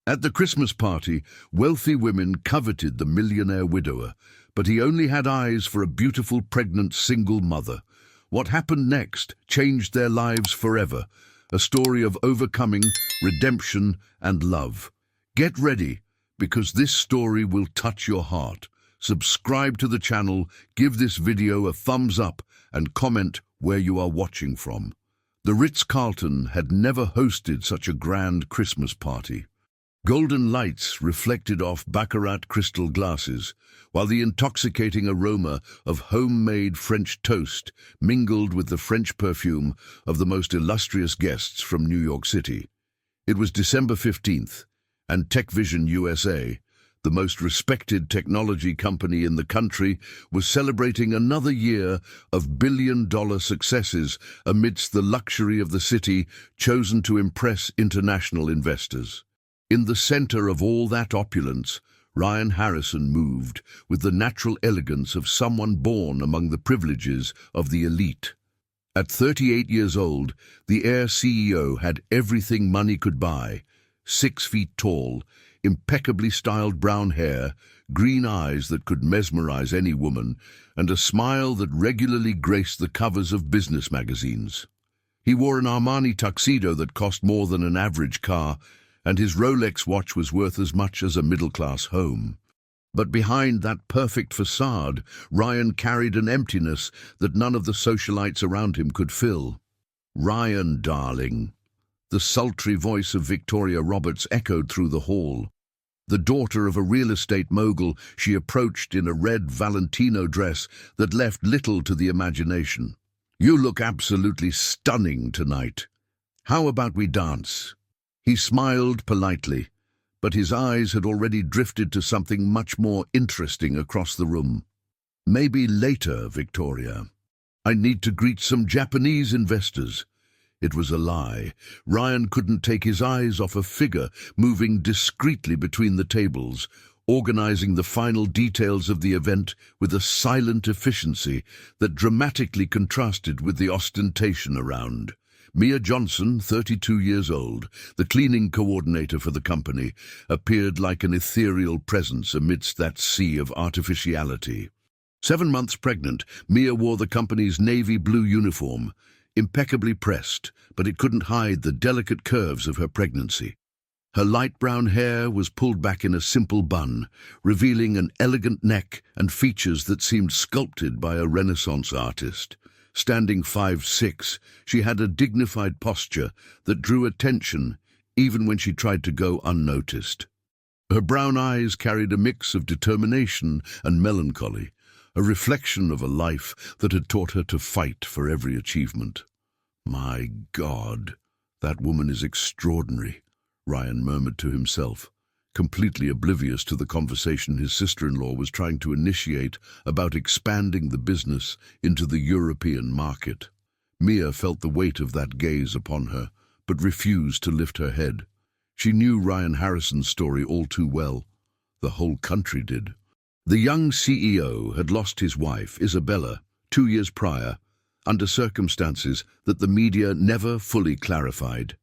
At the Christmas party, wealthy women coveted the millionaire widower, but he only had eyes for a beautiful pregnant single mother. What happened next changed their lives forever, a story of overcoming, redemption, and love. Get ready, because this story will touch your heart. Subscribe to the channel, give this video a thumbs up, and comment where you are watching from. The Ritz-Carlton had never hosted such a grand Christmas party. Golden lights reflected off baccarat crystal glasses, while the intoxicating aroma of homemade French toast mingled with the French perfume of the most illustrious guests from New York City. It was December 15th, and TechVision USA, the most respected technology company in the country, was celebrating another year of billion-dollar successes amidst the luxury of the city, chosen to impress international investors. In the center of all that opulence, Ryan Harrison moved with the natural elegance of someone born among the privileges of the elite. At 38 years old, the Air CEO had everything money could buy: 6 feet tall, impeccably styled brown hair, green eyes that could mesmerize any woman, and a smile that regularly graced the covers of business magazines. He wore an Armani tuxedo that cost more than an average car, and his Rolex watch was worth as much as a middle-class home. But behind that perfect facade, Ryan carried an emptiness that none of the socialites around him could fill. "Ryan, darling." The sultry voice of Victoria Roberts echoed through the hall. The daughter of a real estate mogul, she approached in a red Valentino dress that left little to the imagination. "You look absolutely stunning tonight. How about we dance?" He smiled politely, but his eyes had already drifted to something much more interesting across the room. "Maybe later, Victoria. I need to greet some Japanese investors." It was a lie. Ryan couldn't take his eyes off a figure moving discreetly between the tables, organizing the final details of the event with a silent efficiency that dramatically contrasted with the ostentation around. Mia Johnson, 32 years old, the cleaning coordinator for the company, appeared like an ethereal presence amidst that sea of artificiality. 7 months pregnant, Mia wore the company's navy blue uniform, impeccably pressed, but it couldn't hide the delicate curves of her pregnancy. Her light brown hair was pulled back in a simple bun, revealing an elegant neck and features that seemed sculpted by a Renaissance artist. Standing 5'6", she had a dignified posture that drew attention even when she tried to go unnoticed. Her brown eyes carried a mix of determination and melancholy, a reflection of a life that had taught her to fight for every achievement. "My God, that woman is extraordinary," Ryan murmured to himself, completely oblivious to the conversation his sister-in-law was trying to initiate about expanding the business into the European market. Mia felt the weight of that gaze upon her, but refused to lift her head. She knew Ryan Harrison's story all too well. The whole country did. The young CEO had lost his wife, Isabella, 2 years prior, under circumstances that the media never fully clarified.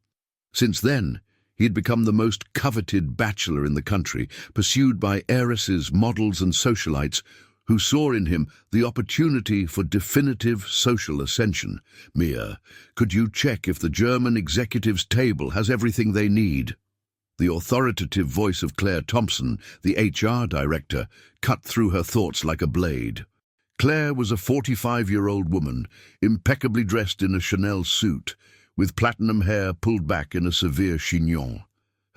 Since then, he had become the most coveted bachelor in the country, pursued by heiresses, models, and socialites who saw in him the opportunity for definitive social ascension. "Mia, could you check if the German executives' table has everything they need?" The authoritative voice of Claire Thompson, the HR director, cut through her thoughts like a blade. Claire was a 45-year-old woman, impeccably dressed in a Chanel suit, with platinum hair pulled back in a severe chignon.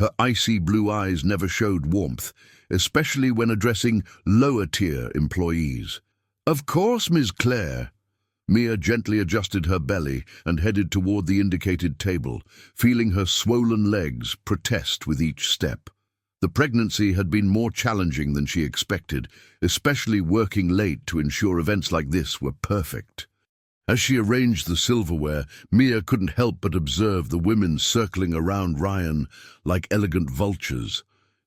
Her icy blue eyes never showed warmth, especially when addressing lower-tier employees. "Of course, Ms. Claire." Mia gently adjusted her belly and headed toward the indicated table, feeling her swollen legs protest with each step. The pregnancy had been more challenging than she expected, especially working late to ensure events like this were perfect. As she arranged the silverware, Mia couldn't help but observe the women circling around Ryan like elegant vultures.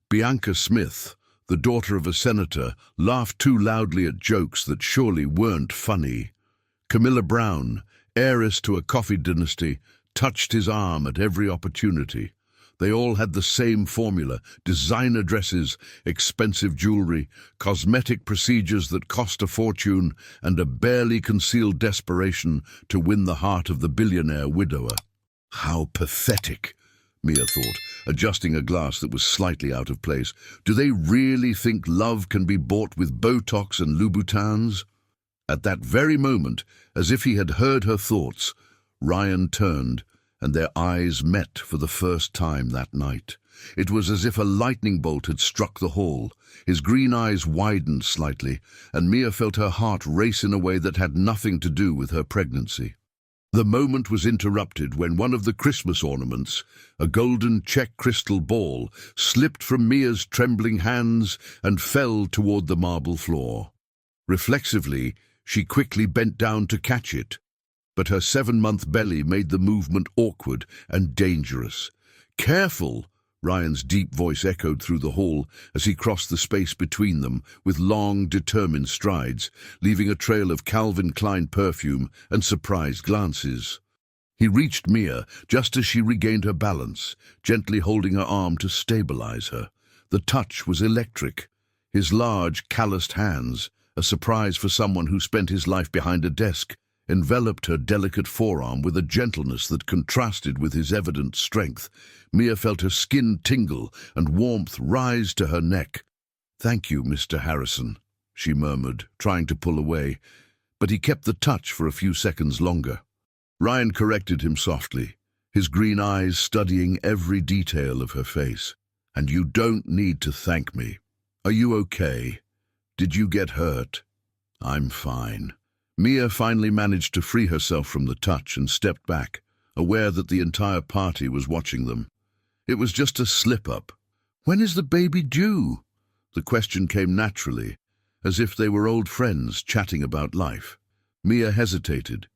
Bianca Smith, the daughter of a senator, laughed too loudly at jokes that surely weren't funny. Camilla Brown, heiress to a coffee dynasty, touched his arm at every opportunity. They all had the same formula: designer dresses, expensive jewelry, cosmetic procedures that cost a fortune, and a barely concealed desperation to win the heart of the billionaire widower. How pathetic, Mia thought, adjusting a glass that was slightly out of place. Do they really think love can be bought with Botox and Louboutins? At that very moment, as if he had heard her thoughts, Ryan turned, and their eyes met for the first time that night. It was as if a lightning bolt had struck the hall. His green eyes widened slightly, and Mia felt her heart race in a way that had nothing to do with her pregnancy. The moment was interrupted when one of the Christmas ornaments, a golden check crystal ball, slipped from Mia's trembling hands and fell toward the marble floor. Reflexively, she quickly bent down to catch it, but her 7-month belly made the movement awkward and dangerous. "Careful!" Ryan's deep voice echoed through the hall as he crossed the space between them with long, determined strides, leaving a trail of Calvin Klein perfume and surprised glances. He reached Mia just as she regained her balance, gently holding her arm to stabilize her. The touch was electric. His large, calloused hands, a surprise for someone who spent his life behind a desk, enveloped her delicate forearm with a gentleness that contrasted with his evident strength. Mia felt her skin tingle and warmth rise to her neck. "Thank you, Mr. Harrison," she murmured, trying to pull away, but he kept the touch for a few seconds longer. Ryan corrected him softly, his green eyes studying every detail of her face. "And you don't need to thank me. Are you okay? Did you get hurt?" "I'm fine." Mia finally managed to free herself from the touch and stepped back, aware that the entire party was watching them. It was just a slip-up. "When is the baby due?" The question came naturally, as if they were old friends chatting about life. Mia hesitated.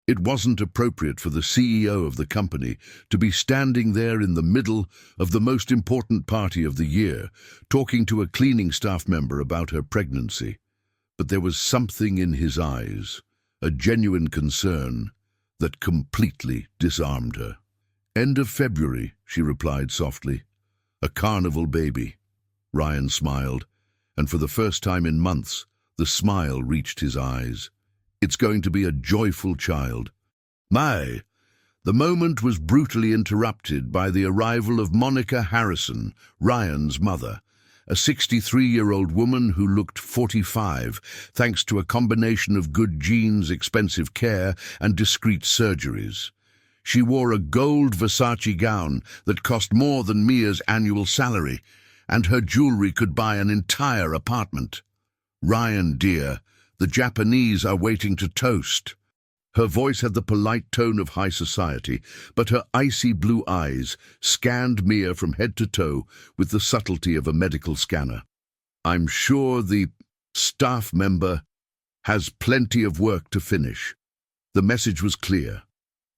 It wasn't appropriate for the CEO of the company to be standing there in the middle of the most important party of the year, talking to a cleaning staff member about her pregnancy. But there was something in his eyes, a genuine concern, that completely disarmed her. "End of February," she replied softly. "A carnival baby." Ryan smiled, and for the first time in months, the smile reached his eyes. "It's going to be a joyful child." The moment was brutally interrupted by the arrival of Monica Harrison, Ryan's mother, a 63-year-old woman who looked 45 thanks to a combination of good genes, expensive care, and discreet surgeries. She wore a gold Versace gown that cost more than Mia's annual salary, and her jewelry could buy an entire apartment. "Ryan, dear, the Japanese are waiting to toast." Her voice had the polite tone of high society, but her icy blue eyes scanned Mia from head to toe with the subtlety of a medical scanner. "I'm sure the staff member has plenty of work to finish." The message was clear.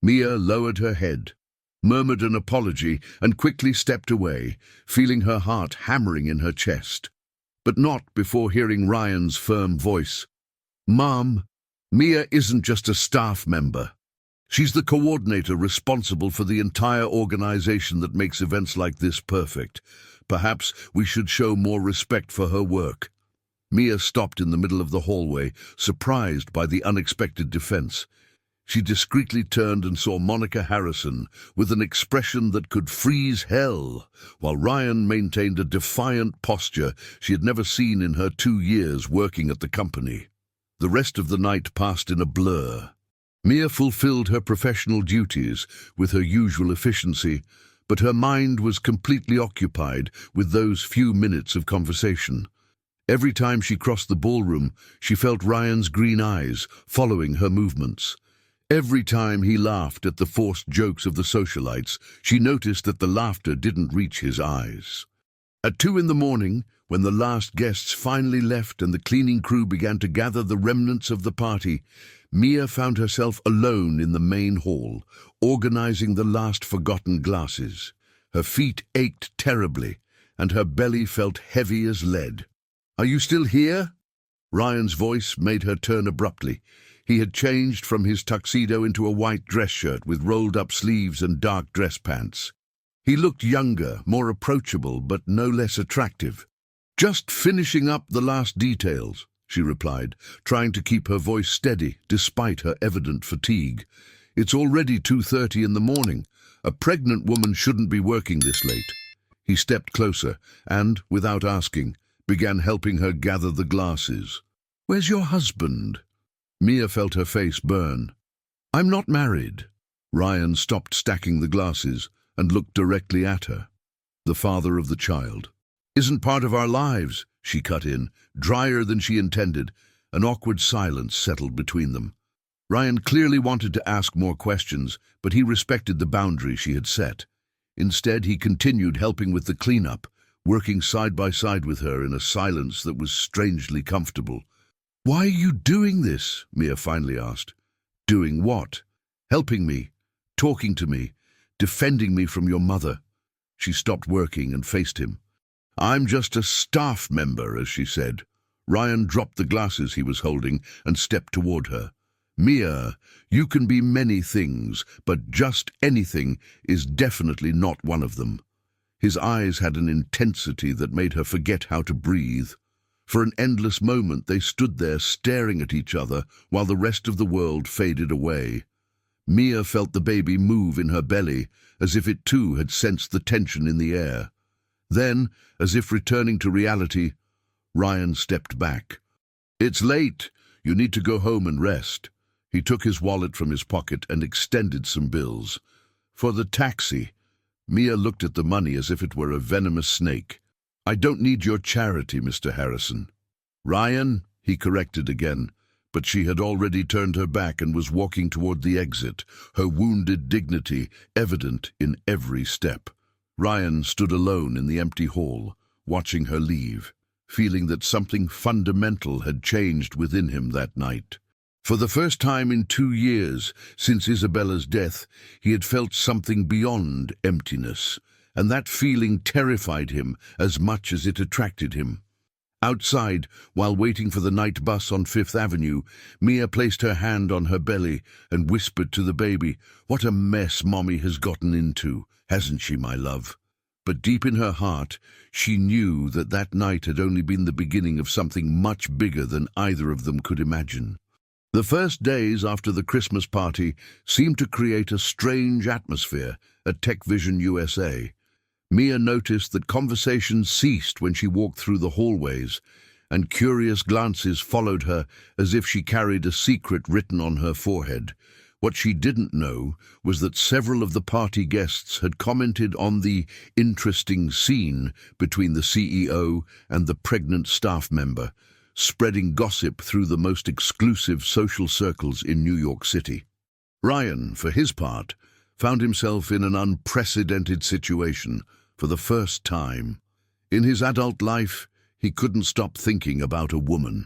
Mia lowered her head, murmured an apology, and quickly stepped away, feeling her heart hammering in her chest. But not before hearing Ryan's firm voice. "Mom, Mia isn't just a staff member. She's the coordinator responsible for the entire organization that makes events like this perfect. Perhaps we should show more respect for her work." Mia stopped in the middle of the hallway, surprised by the unexpected defense. She discreetly turned and saw Monica Harrison with an expression that could freeze hell, while Ryan maintained a defiant posture she had never seen in her 2 years working at the company. The rest of the night passed in a blur. Mia fulfilled her professional duties with her usual efficiency, but her mind was completely occupied with those few minutes of conversation. Every time she crossed the ballroom, she felt Ryan's green eyes following her movements. Every time he laughed at the forced jokes of the socialites, she noticed that the laughter didn't reach his eyes. At 2 in the morning, when the last guests finally left and the cleaning crew began to gather the remnants of the party, Mia found herself alone in the main hall, organizing the last forgotten glasses. Her feet ached terribly, and her belly felt heavy as lead. "Are you still here?" Ryan's voice made her turn abruptly. He had changed from his tuxedo into a white dress shirt with rolled-up sleeves and dark dress pants. He looked younger, more approachable, but no less attractive. "Just finishing up the last details," she replied, trying to keep her voice steady despite her evident fatigue. "It's already 2:30 in the morning. A pregnant woman shouldn't be working this late." He stepped closer and, without asking, began helping her gather the glasses. "Where's your husband?" Mia felt her face burn. "I'm not married." Ryan stopped stacking the glasses and looked directly at her. "The father of the child isn't part of our lives," she cut in, drier than she intended. An awkward silence settled between them. Ryan clearly wanted to ask more questions, but he respected the boundary she had set. Instead, he continued helping with the cleanup, working side by side with her in a silence that was strangely comfortable. "Why are you doing this?" Mia finally asked. "Doing what?" "Helping me, talking to me, defending me from your mother." She stopped working and faced him. "I'm just a staff member," as she said. Ryan dropped the glasses he was holding and stepped toward her. "Mia, you can be many things, but just anything is definitely not one of them." His eyes had an intensity that made her forget how to breathe. For an endless moment they stood there staring at each other while the rest of the world faded away. Mia felt the baby move in her belly, as if it too had sensed the tension in the air. Then, as if returning to reality, Ryan stepped back. "It's late. You need to go home and rest." He took his wallet from his pocket and extended some bills. "For the taxi." Mia looked at the money as if it were a venomous snake. "I don't need your charity, Mr. Harrison." "Ryan," he corrected again, but she had already turned her back and was walking toward the exit, her wounded dignity evident in every step. Ryan stood alone in the empty hall, watching her leave, feeling that something fundamental had changed within him that night. For the first time in 2 years, since Isabella's death, he had felt something beyond emptiness, and that feeling terrified him as much as it attracted him. Outside, while waiting for the night bus on Fifth Avenue, Mia placed her hand on her belly and whispered to the baby, "What a mess Mommy has gotten into, hasn't she, my love?" But deep in her heart, she knew that that night had only been the beginning of something much bigger than either of them could imagine. The first days after the Christmas party seemed to create a strange atmosphere at Tech Vision USA. Mia noticed that conversation ceased when she walked through the hallways, and curious glances followed her as if she carried a secret written on her forehead. What she didn't know was that several of the party guests had commented on the interesting scene between the CEO and the pregnant staff member, spreading gossip through the most exclusive social circles in New York City. Ryan, for his part, found himself in an unprecedented situation for the first time. In his adult life, he couldn't stop thinking about a woman.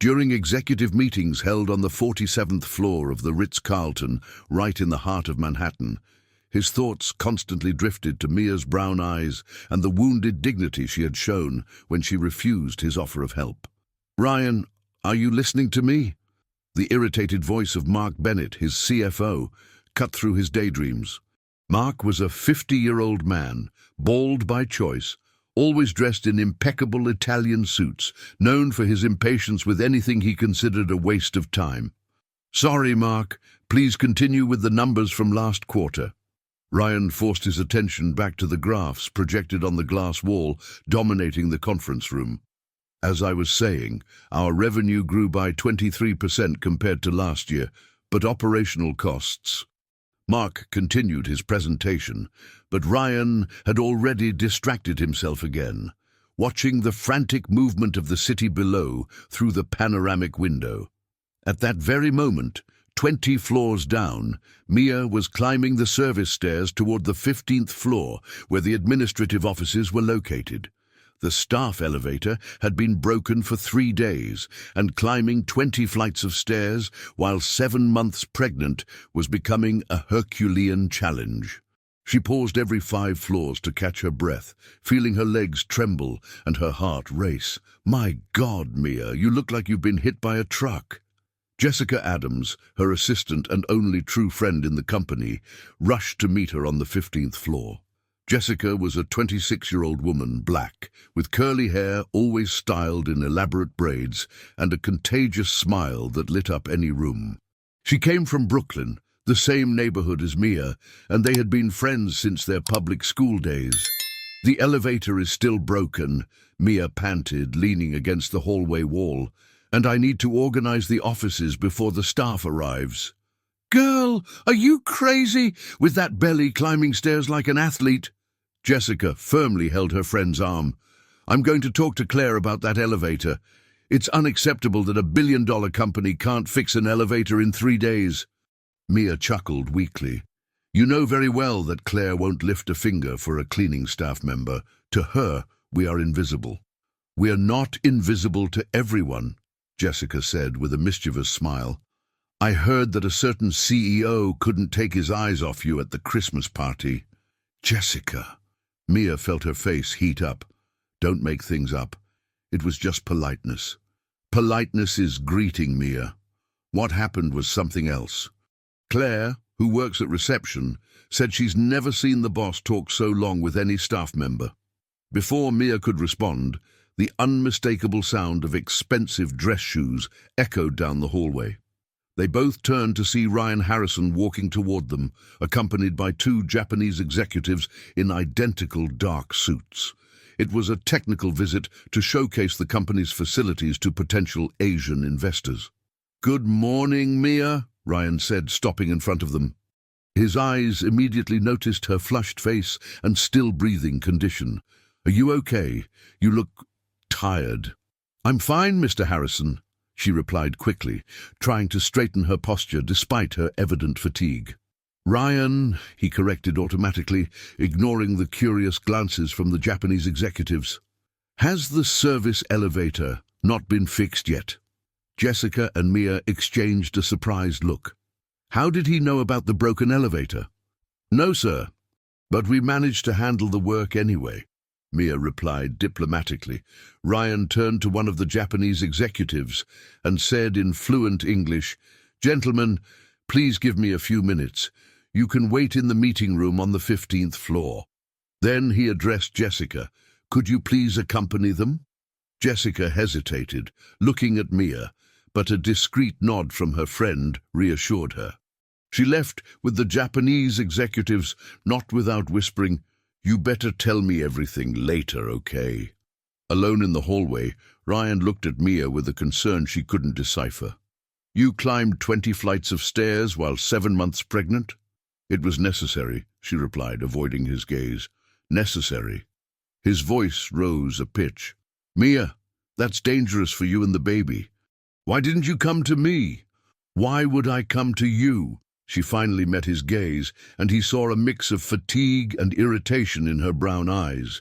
During executive meetings held on the 47th floor of the Ritz-Carlton, right in the heart of Manhattan, his thoughts constantly drifted to Mia's brown eyes and the wounded dignity she had shown when she refused his offer of help. "Ryan, are you listening to me?" The irritated voice of Mark Bennett, his CFO, cut through his daydreams. Mark was a 50-year-old man, bald by choice, always dressed in impeccable Italian suits, known for his impatience with anything he considered a waste of time. "Sorry, Mark. Please continue with the numbers from last quarter." Ryan forced his attention back to the graphs projected on the glass wall dominating the conference room. "As I was saying, our revenue grew by 23% compared to last year, but operational costs." Mark continued his presentation, but Ryan had already distracted himself again, watching the frantic movement of the city below through the panoramic window. At that very moment, 20 floors down, Mia was climbing the service stairs toward the 15th floor, where the administrative offices were located. The staff elevator had been broken for 3 days, and climbing 20 flights of stairs while 7 months pregnant was becoming a Herculean challenge. She paused every 5 floors to catch her breath, feeling her legs tremble and her heart race. "My God, Mia, you look like you've been hit by a truck." Jessica Adams, her assistant and only true friend in the company, rushed to meet her on the 15th floor. Jessica was a 26-year-old woman, black, with curly hair always styled in elaborate braids and a contagious smile that lit up any room. She came from Brooklyn, the same neighborhood as Mia, and they had been friends since their public school days. "The elevator is still broken," Mia panted, leaning against the hallway wall, "and I need to organize the offices before the staff arrives." "Girl, are you crazy? With that belly climbing stairs like an athlete?" Jessica firmly held her friend's arm. "I'm going to talk to Claire about that elevator. It's unacceptable that a billion-dollar company can't fix an elevator in 3 days." Mia chuckled weakly. "You know very well that Claire won't lift a finger for a cleaning staff member. To her, we are invisible." "We are not invisible to everyone," Jessica said with a mischievous smile. "I heard that a certain CEO couldn't take his eyes off you at the Christmas party." "Jessica." Mia felt her face heat up. "Don't make things up. It was just politeness." "Politeness is greeting, Mia. What happened was something else." Claire, who works at reception, said she's never seen the boss talk so long with any staff member. Before Mia could respond, the unmistakable sound of expensive dress shoes echoed down the hallway. They both turned to see Ryan Harrison walking toward them, accompanied by 2 Japanese executives in identical dark suits. It was a technical visit to showcase the company's facilities to potential Asian investors. "Good morning, Mia," Ryan said, stopping in front of them. His eyes immediately noticed her flushed face and still-breathing condition. "Are you okay? You look tired." "I'm fine, Mr. Harrison," she replied quickly, trying to straighten her posture despite her evident fatigue. "Ryan," he corrected automatically, ignoring the curious glances from the Japanese executives. "Has the service elevator not been fixed yet?" Jessica and Mia exchanged a surprised look. "How did he know about the broken elevator?" "No, sir, but we managed to handle the work anyway," Mia replied diplomatically. Ryan turned to one of the Japanese executives and said in fluent English, "Gentlemen, please give me a few minutes. You can wait in the meeting room on the 15th floor." Then he addressed Jessica. "Could you please accompany them?" Jessica hesitated, looking at Mia, but a discreet nod from her friend reassured her. She left with the Japanese executives, not without whispering, "You better tell me everything later, okay?" Alone in the hallway, Ryan looked at Mia with a concern she couldn't decipher. "You climbed 20 flights of stairs while 7 months pregnant?" "It was necessary," she replied, avoiding his gaze. "Necessary." His voice rose a pitch. "Mia, that's dangerous for you and the baby. Why didn't you come to me?" "Why would I come to you?" She finally met his gaze, and he saw a mix of fatigue and irritation in her brown eyes.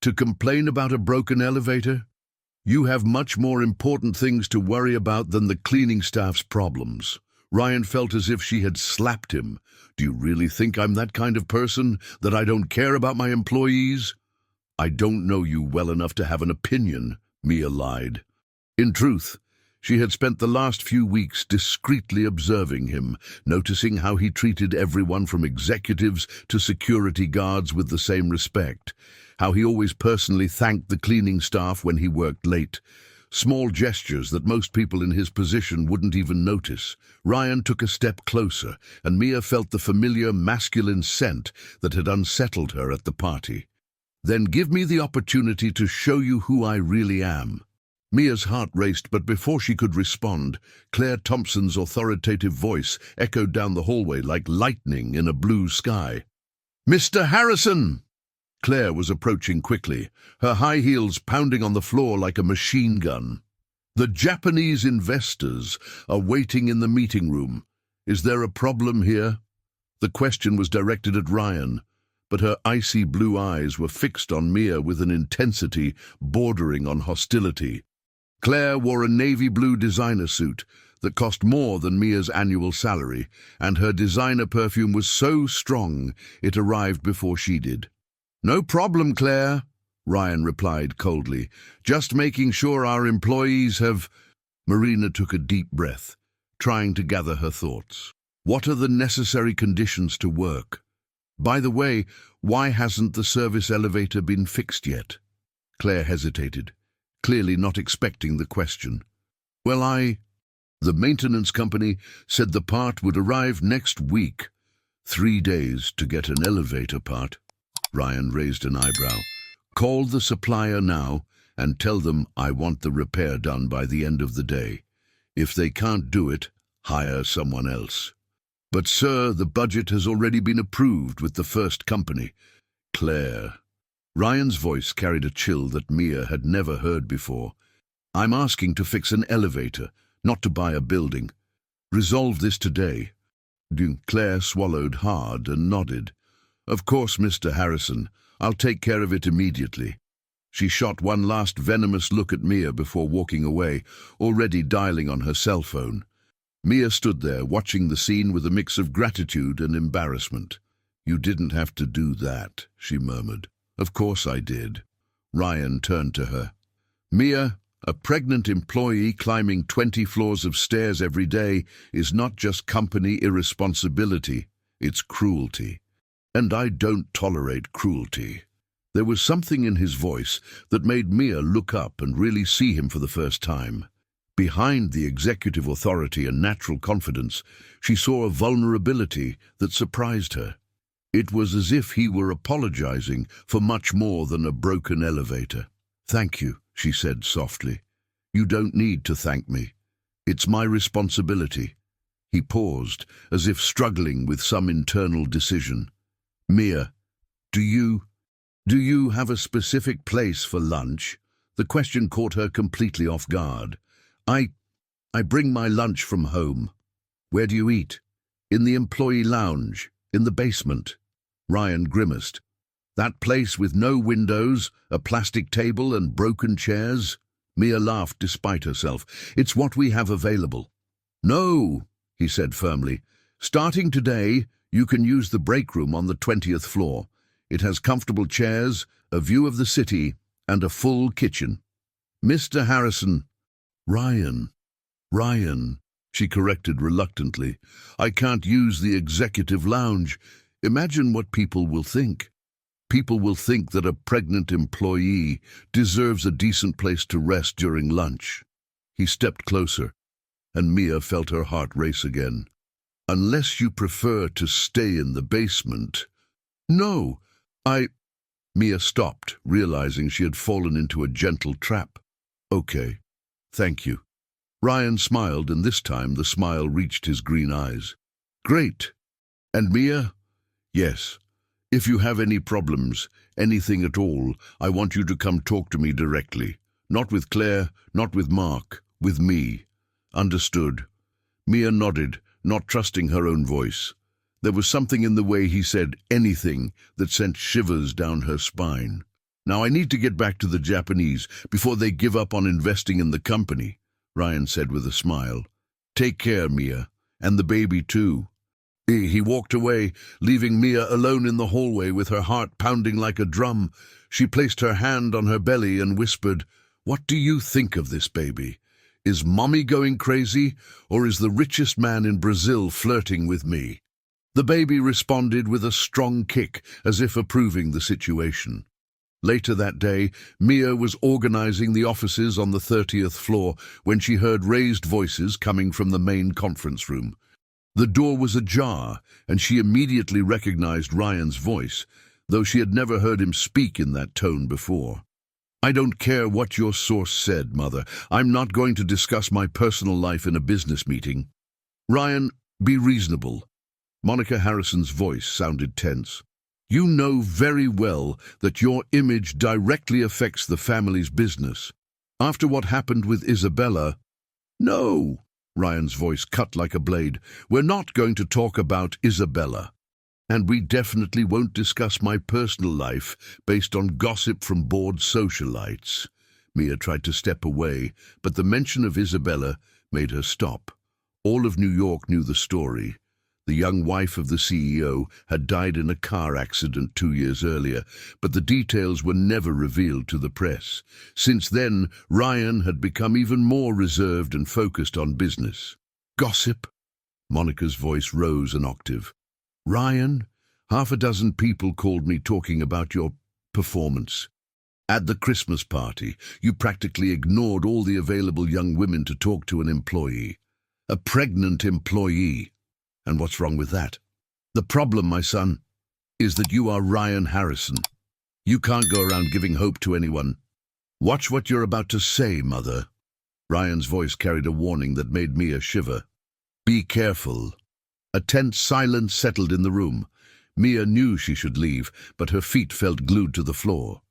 "To complain about a broken elevator? You have much more important things to worry about than the cleaning staff's problems." Ryan felt as if she had slapped him. "Do you really think I'm that kind of person, that I don't care about my employees?" "I don't know you well enough to have an opinion," Mia lied. In truth, she had spent the last few weeks discreetly observing him, noticing how he treated everyone from executives to security guards with the same respect, how he always personally thanked the cleaning staff when he worked late. Small gestures that most people in his position wouldn't even notice. Ryan took a step closer, and Mia felt the familiar masculine scent that had unsettled her at the party. "Then give me the opportunity to show you who I really am." Mia's heart raced, but before she could respond, Claire Thompson's authoritative voice echoed down the hallway like lightning in a blue sky. "Mr. Harrison!" Claire was approaching quickly, her high heels pounding on the floor like a machine gun. "The Japanese investors are waiting in the meeting room. Is there a problem here?" The question was directed at Ryan, but her icy blue eyes were fixed on Mia with an intensity bordering on hostility. Claire wore a navy blue designer suit that cost more than Mia's annual salary, and her designer perfume was so strong it arrived before she did. "No problem, Claire," Ryan replied coldly. "Just making sure our employees have—" Marina took a deep breath, trying to gather her thoughts. "What are the necessary conditions to work? By the way, Why hasn't the service elevator been fixed yet? Claire hesitated, clearly not expecting the question. Well, the maintenance company said the part would arrive next week. 3 days to get an elevator part. Ryan raised an eyebrow. Call the supplier now and tell them I want the repair done by the end of the day. If they can't do it, hire someone else. But sir, the budget has already been approved with the first company. Claire. Ryan's voice carried a chill that Mia had never heard before. I'm asking to fix an elevator, not to buy a building. Resolve this today. Claire swallowed hard and nodded. Of course, Mr. Harrison. I'll take care of it immediately. She shot one last venomous look at Mia before walking away, already dialing on her cell phone. Mia stood there, watching the scene with a mix of gratitude and embarrassment. You didn't have to do that, she murmured. Of course I did. Ryan turned to her. Mia, a pregnant employee climbing 20 floors of stairs every day is not just company irresponsibility, it's cruelty. And I don't tolerate cruelty. There was something in his voice that made Mia look up and really see him for the first time. Behind the executive authority and natural confidence, she saw a vulnerability that surprised her. It was as if he were apologizing for much more than a broken elevator. Thank you, she said softly. You don't need to thank me. It's my responsibility. He paused, as if struggling with some internal decision. Mia, do you have a specific place for lunch? The question caught her completely off guard. I bring my lunch from home. Where do you eat? In the employee lounge, in the basement. Ryan grimaced. That place with no windows, a plastic table and broken chairs? Mia laughed despite herself. It's what we have available. No, he said firmly. Starting today, you can use the break room on the 20th floor. It has comfortable chairs, a view of the city, and a full kitchen. Mr. Harrison. Ryan, she corrected reluctantly. I can't use the executive lounge. Imagine what people will think. People will think that a pregnant employee deserves a decent place to rest during lunch. He stepped closer, and Mia felt her heart race again. Unless you prefer to stay in the basement. No, Mia stopped, realizing she had fallen into a gentle trap. Okay, thank you. Ryan smiled, and this time the smile reached his green eyes. Great. And Mia? Yes. If you have any problems, anything at all, I want you to come talk to me directly. Not with Claire, not with Mark, with me. Understood? Mia nodded, not trusting her own voice. There was something in the way he said anything that sent shivers down her spine. Now I need to get back to the Japanese before they give up on investing in the company, Ryan said with a smile. Take care, Mia, and the baby too. He walked away, leaving Mia alone in the hallway with her heart pounding like a drum. She placed her hand on her belly and whispered, What do you think of this baby? Is Mommy going crazy, or is the richest man in Brazil flirting with me? The baby responded with a strong kick, as if approving the situation. Later that day, Mia was organizing the offices on the 30th floor when she heard raised voices coming from the main conference room. The door was ajar, and she immediately recognized Ryan's voice, though she had never heard him speak in that tone before. I don't care what your source said, Mother. I'm not going to discuss my personal life in a business meeting. Ryan, be reasonable. Monica Harrison's voice sounded tense. You know very well that your image directly affects the family's business. After what happened with Isabella... No, Ryan's voice cut like a blade. We're not going to talk about Isabella. And we definitely won't discuss my personal life based on gossip from bored socialites. Mia tried to step away, but the mention of Isabella made her stop. All of New York knew the story. The young wife of the CEO had died in a car accident 2 years earlier, but the details were never revealed to the press. Since then, Ryan had become even more reserved and focused on business. Gossip? Monica's voice rose an octave. Ryan, Half a dozen people called me talking about your performance. At the Christmas party, you practically ignored all the available young women to talk to an employee. A pregnant employee. And what's wrong with that? The problem, my son, is that you are Ryan Harrison. You can't go around giving hope to anyone. Watch what you're about to say, Mother. Ryan's voice carried a warning that made Mia shiver. Be careful. A tense silence settled in the room. Mia knew she should leave, but her feet felt glued to the floor.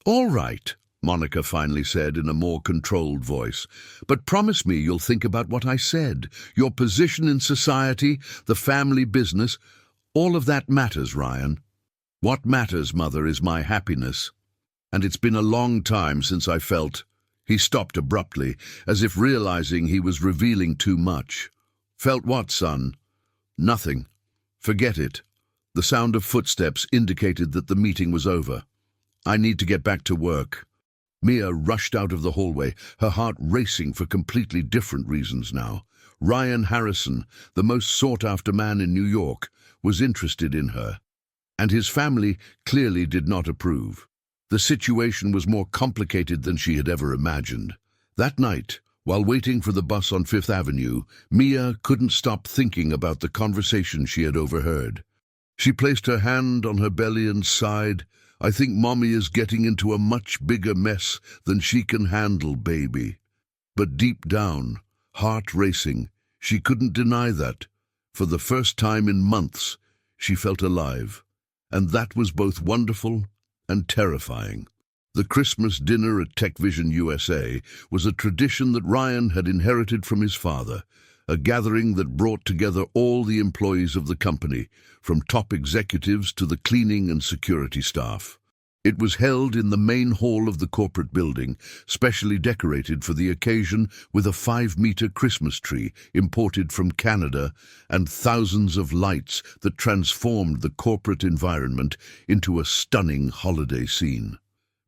All right, Monica finally said in a more controlled voice. But promise me you'll think about what I said. Your position in society, the family business, all of that matters, Ryan. What matters, Mother, is my happiness. And it's been a long time since I felt... He stopped abruptly, as if realizing he was revealing too much. Felt what, son? Nothing. Forget it. The sound of footsteps indicated that the meeting was over. I need to get back to work. Mia rushed out of the hallway, her heart racing for completely different reasons now. Ryan Harrison, the most sought-after man in New York, was interested in her, and his family clearly did not approve. The situation was more complicated than she had ever imagined. That night, while waiting for the bus on Fifth Avenue, Mia couldn't stop thinking about the conversation she had overheard. She placed her hand on her belly and sighed. I think Mommy is getting into a much bigger mess than she can handle, baby. But deep down, heart racing, she couldn't deny that. For the first time in months, she felt alive. And that was both wonderful and terrifying. The Christmas dinner at TechVision USA was a tradition that Ryan had inherited from his father, a gathering that brought together all the employees of the company, from top executives to the cleaning and security staff. It was held in the main hall of the corporate building, specially decorated for the occasion with a 5-meter Christmas tree imported from Canada and thousands of lights that transformed the corporate environment into a stunning holiday scene.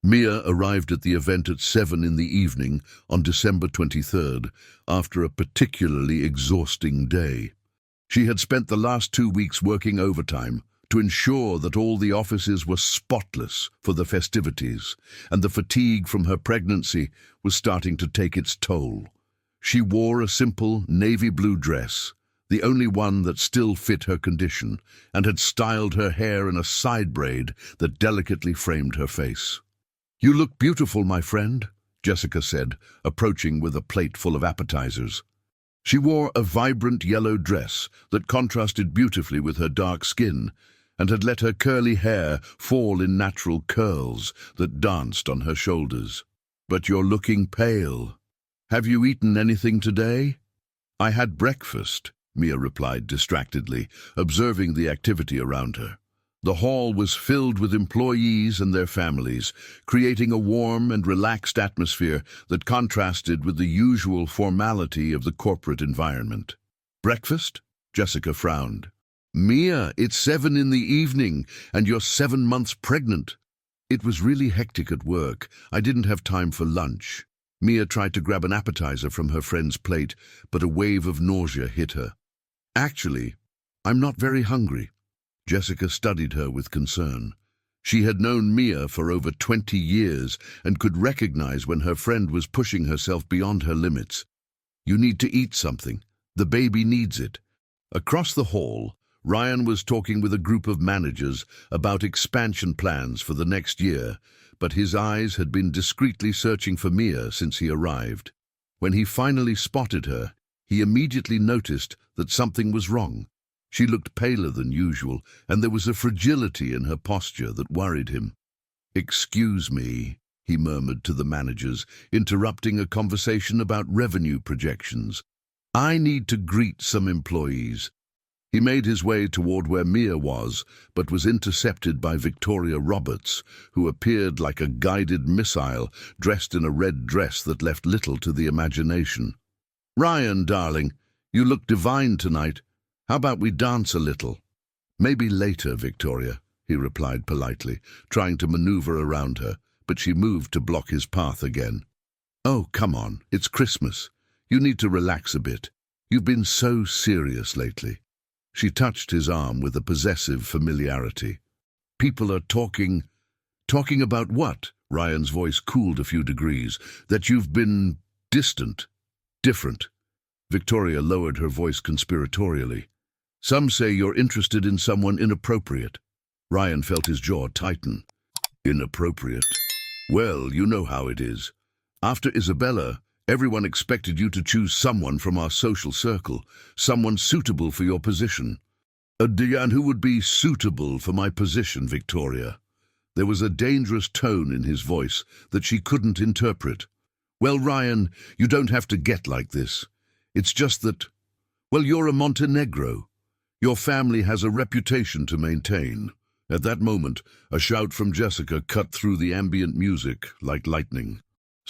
Mia arrived at the event at 7 in the evening on December 23rd, after a particularly exhausting day. She had spent the last 2 weeks working overtime to ensure that all the offices were spotless for the festivities, and the fatigue from her pregnancy was starting to take its toll. She wore a simple navy blue dress, the only one that still fit her condition, and had styled her hair in a side braid that delicately framed her face. You look beautiful, my friend, Jessica said, approaching with a plate full of appetizers. She wore a vibrant yellow dress that contrasted beautifully with her dark skin, and had let her curly hair fall in natural curls that danced on her shoulders. But you're looking pale. Have you eaten anything today? I had breakfast, Mia replied distractedly, observing the activity around her. The hall was filled with employees and their families, creating a warm and relaxed atmosphere that contrasted with the usual formality of the corporate environment. Breakfast? Jessica frowned. Mia, it's 7 in the evening, and you're 7 months pregnant. It was really hectic at work. I didn't have time for lunch. Mia tried to grab an appetizer from her friend's plate, but a wave of nausea hit her. Actually, I'm not very hungry. Jessica studied her with concern. She had known Mia for over 20 years and could recognize when her friend was pushing herself beyond her limits. You need to eat something. The baby needs it. Across the hall, Ryan was talking with a group of managers about expansion plans for the next year, but his eyes had been discreetly searching for Mia since he arrived. When he finally spotted her, he immediately noticed that something was wrong. She looked paler than usual, and there was a fragility in her posture that worried him. "Excuse me," he murmured to the managers, interrupting a conversation about revenue projections. "I need to greet some employees." He made his way toward where Mia was, but was intercepted by Victoria Roberts, who appeared like a guided missile, dressed in a red dress that left little to the imagination. "Ryan, darling, you look divine tonight. How about we dance a little?" "Maybe later, Victoria," he replied politely, trying to maneuver around her, but she moved to block his path again. "Oh, come on, it's Christmas. You need to relax a bit. You've been so serious lately." She touched his arm with a possessive familiarity. People are talking... Talking about what? Ryan's voice cooled a few degrees. That you've been distant, different. Victoria lowered her voice conspiratorially. Some say you're interested in someone inappropriate. Ryan felt his jaw tighten. Inappropriate? Well, you know how it is. After Isabella, everyone expected you to choose someone from our social circle, someone suitable for your position. Diane, who would be suitable for my position, Victoria? There was a dangerous tone in his voice that she couldn't interpret. Well, Ryan, you don't have to get like this. It's just that, well, you're a Montenegro. Your family has a reputation to maintain. At that moment, a shout from Jessica cut through the ambient music like lightning.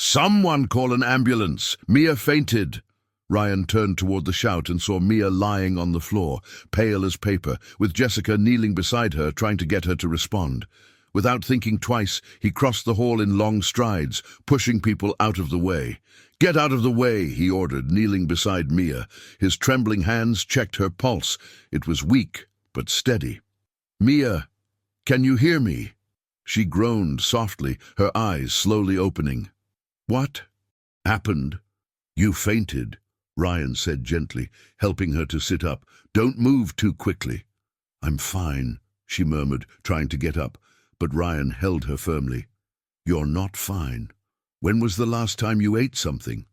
Someone call an ambulance! Mia fainted! Ryan turned toward the shout and saw Mia lying on the floor, pale as paper, with Jessica kneeling beside her, trying to get her to respond. Without thinking twice, he crossed the hall in long strides, pushing people out of the way. Get out of the way, he ordered, kneeling beside Mia. His trembling hands checked her pulse. It was weak, but steady. Mia, can you hear me? She groaned softly, her eyes slowly opening. What happened? You fainted, Ryan said gently, helping her to sit up. Don't move too quickly. I'm fine, she murmured, trying to get up. But Ryan held her firmly. You're not fine. When was the last time you ate something?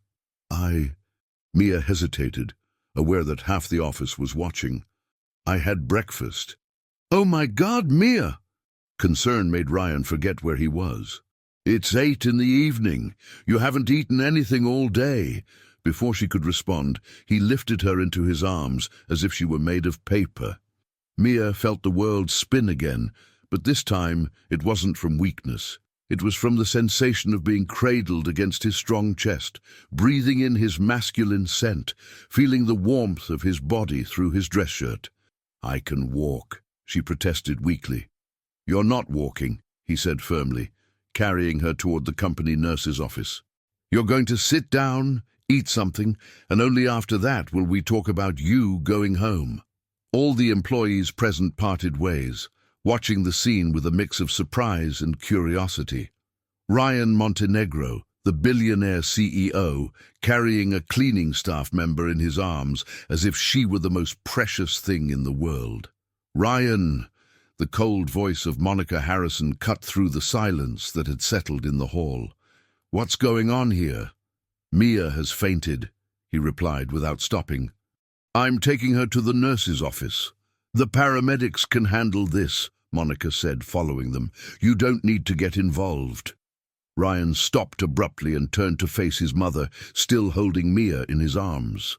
Mia hesitated, aware that half the office was watching. I had breakfast. Oh my God, Mia! Concern made Ryan forget where he was. It's 8 in the evening. You haven't eaten anything all day. Before she could respond, he lifted her into his arms as if she were made of paper. Mia felt the world spin again, but this time it wasn't from weakness. It was from the sensation of being cradled against his strong chest, breathing in his masculine scent, feeling the warmth of his body through his dress shirt. I can walk, she protested weakly. You're not walking, he said firmly, carrying her toward the company nurse's office. You're going to sit down, eat something, and only after that will we talk about you going home. All the employees present parted ways, watching the scene with a mix of surprise and curiosity. Ryan Montenegro, the billionaire CEO, carrying a cleaning staff member in his arms as if she were the most precious thing in the world. Ryan, the cold voice of Monica Harrison cut through the silence that had settled in the hall. What's going on here? Mia has fainted, he replied without stopping. I'm taking her to the nurse's office. The paramedics can handle this, Monica said, following them. You don't need to get involved. Ryan stopped abruptly and turned to face his mother, still holding Mia in his arms.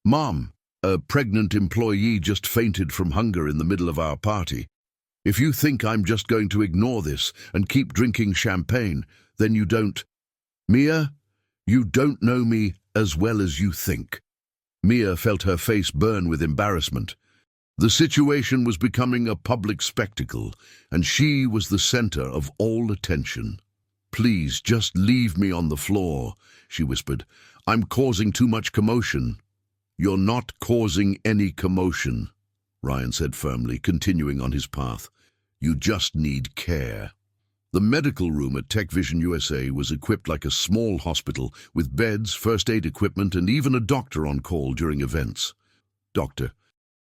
Mom, a pregnant employee just fainted from hunger in the middle of our party. If you think I'm just going to ignore this and keep drinking champagne, then you don't. Mia, you don't know me as well as you think. Mia felt her face burn with embarrassment. The situation was becoming a public spectacle, and she was the center of all attention. Please, just leave me on the floor, she whispered. I'm causing too much commotion. You're not causing any commotion, Ryan said firmly, continuing on his path. You just need care. The medical room at Tech Vision USA was equipped like a small hospital, with beds, first aid equipment, and even a doctor on call during events. Dr.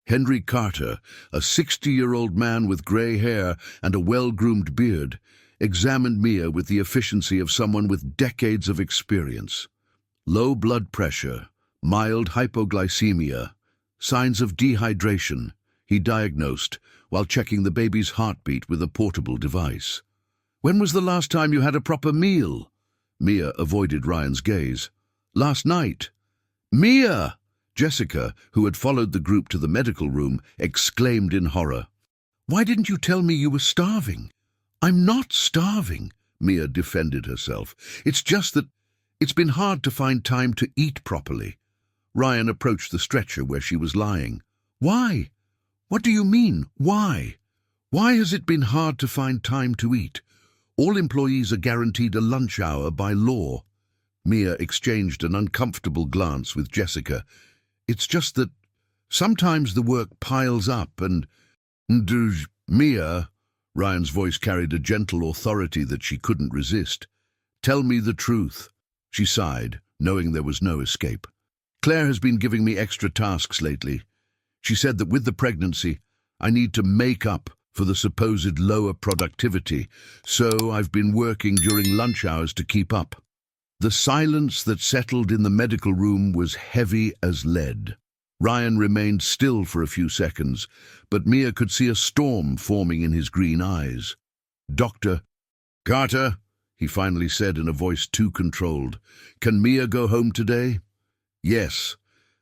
Henry Carter, a 60-year-old man with gray hair and a well-groomed beard, examined Mia with the efficiency of someone with decades of experience. Low blood pressure, mild hypoglycemia, signs of dehydration, he diagnosed while checking the baby's heartbeat with a portable device. When was the last time you had a proper meal? Mia avoided Ryan's gaze. Last night. Mia! Jessica, who had followed the group to the medical room, exclaimed in horror. Why didn't you tell me you were starving? I'm not starving, Mia defended herself. It's just that it's been hard to find time to eat properly. Ryan approached the stretcher where she was lying. Why? What do you mean, why? Why has it been hard to find time to eat? All employees are guaranteed a lunch hour by law. Mia exchanged an uncomfortable glance with Jessica. It's just that Sometimes the work piles up and Mia, Ryan's voice carried a gentle authority that she couldn't resist. Tell me the truth. She sighed, knowing there was no escape. Claire has been giving me extra tasks lately. She said that with the pregnancy, I need to make up for the supposed lower productivity, so I've been working during lunch hours to keep up. The silence that settled in the medical room was heavy as lead. Ryan remained still for a few seconds, but Mia could see a storm forming in his green eyes. Dr. Carter, he finally said in a voice too controlled, can Mia go home today? Yes,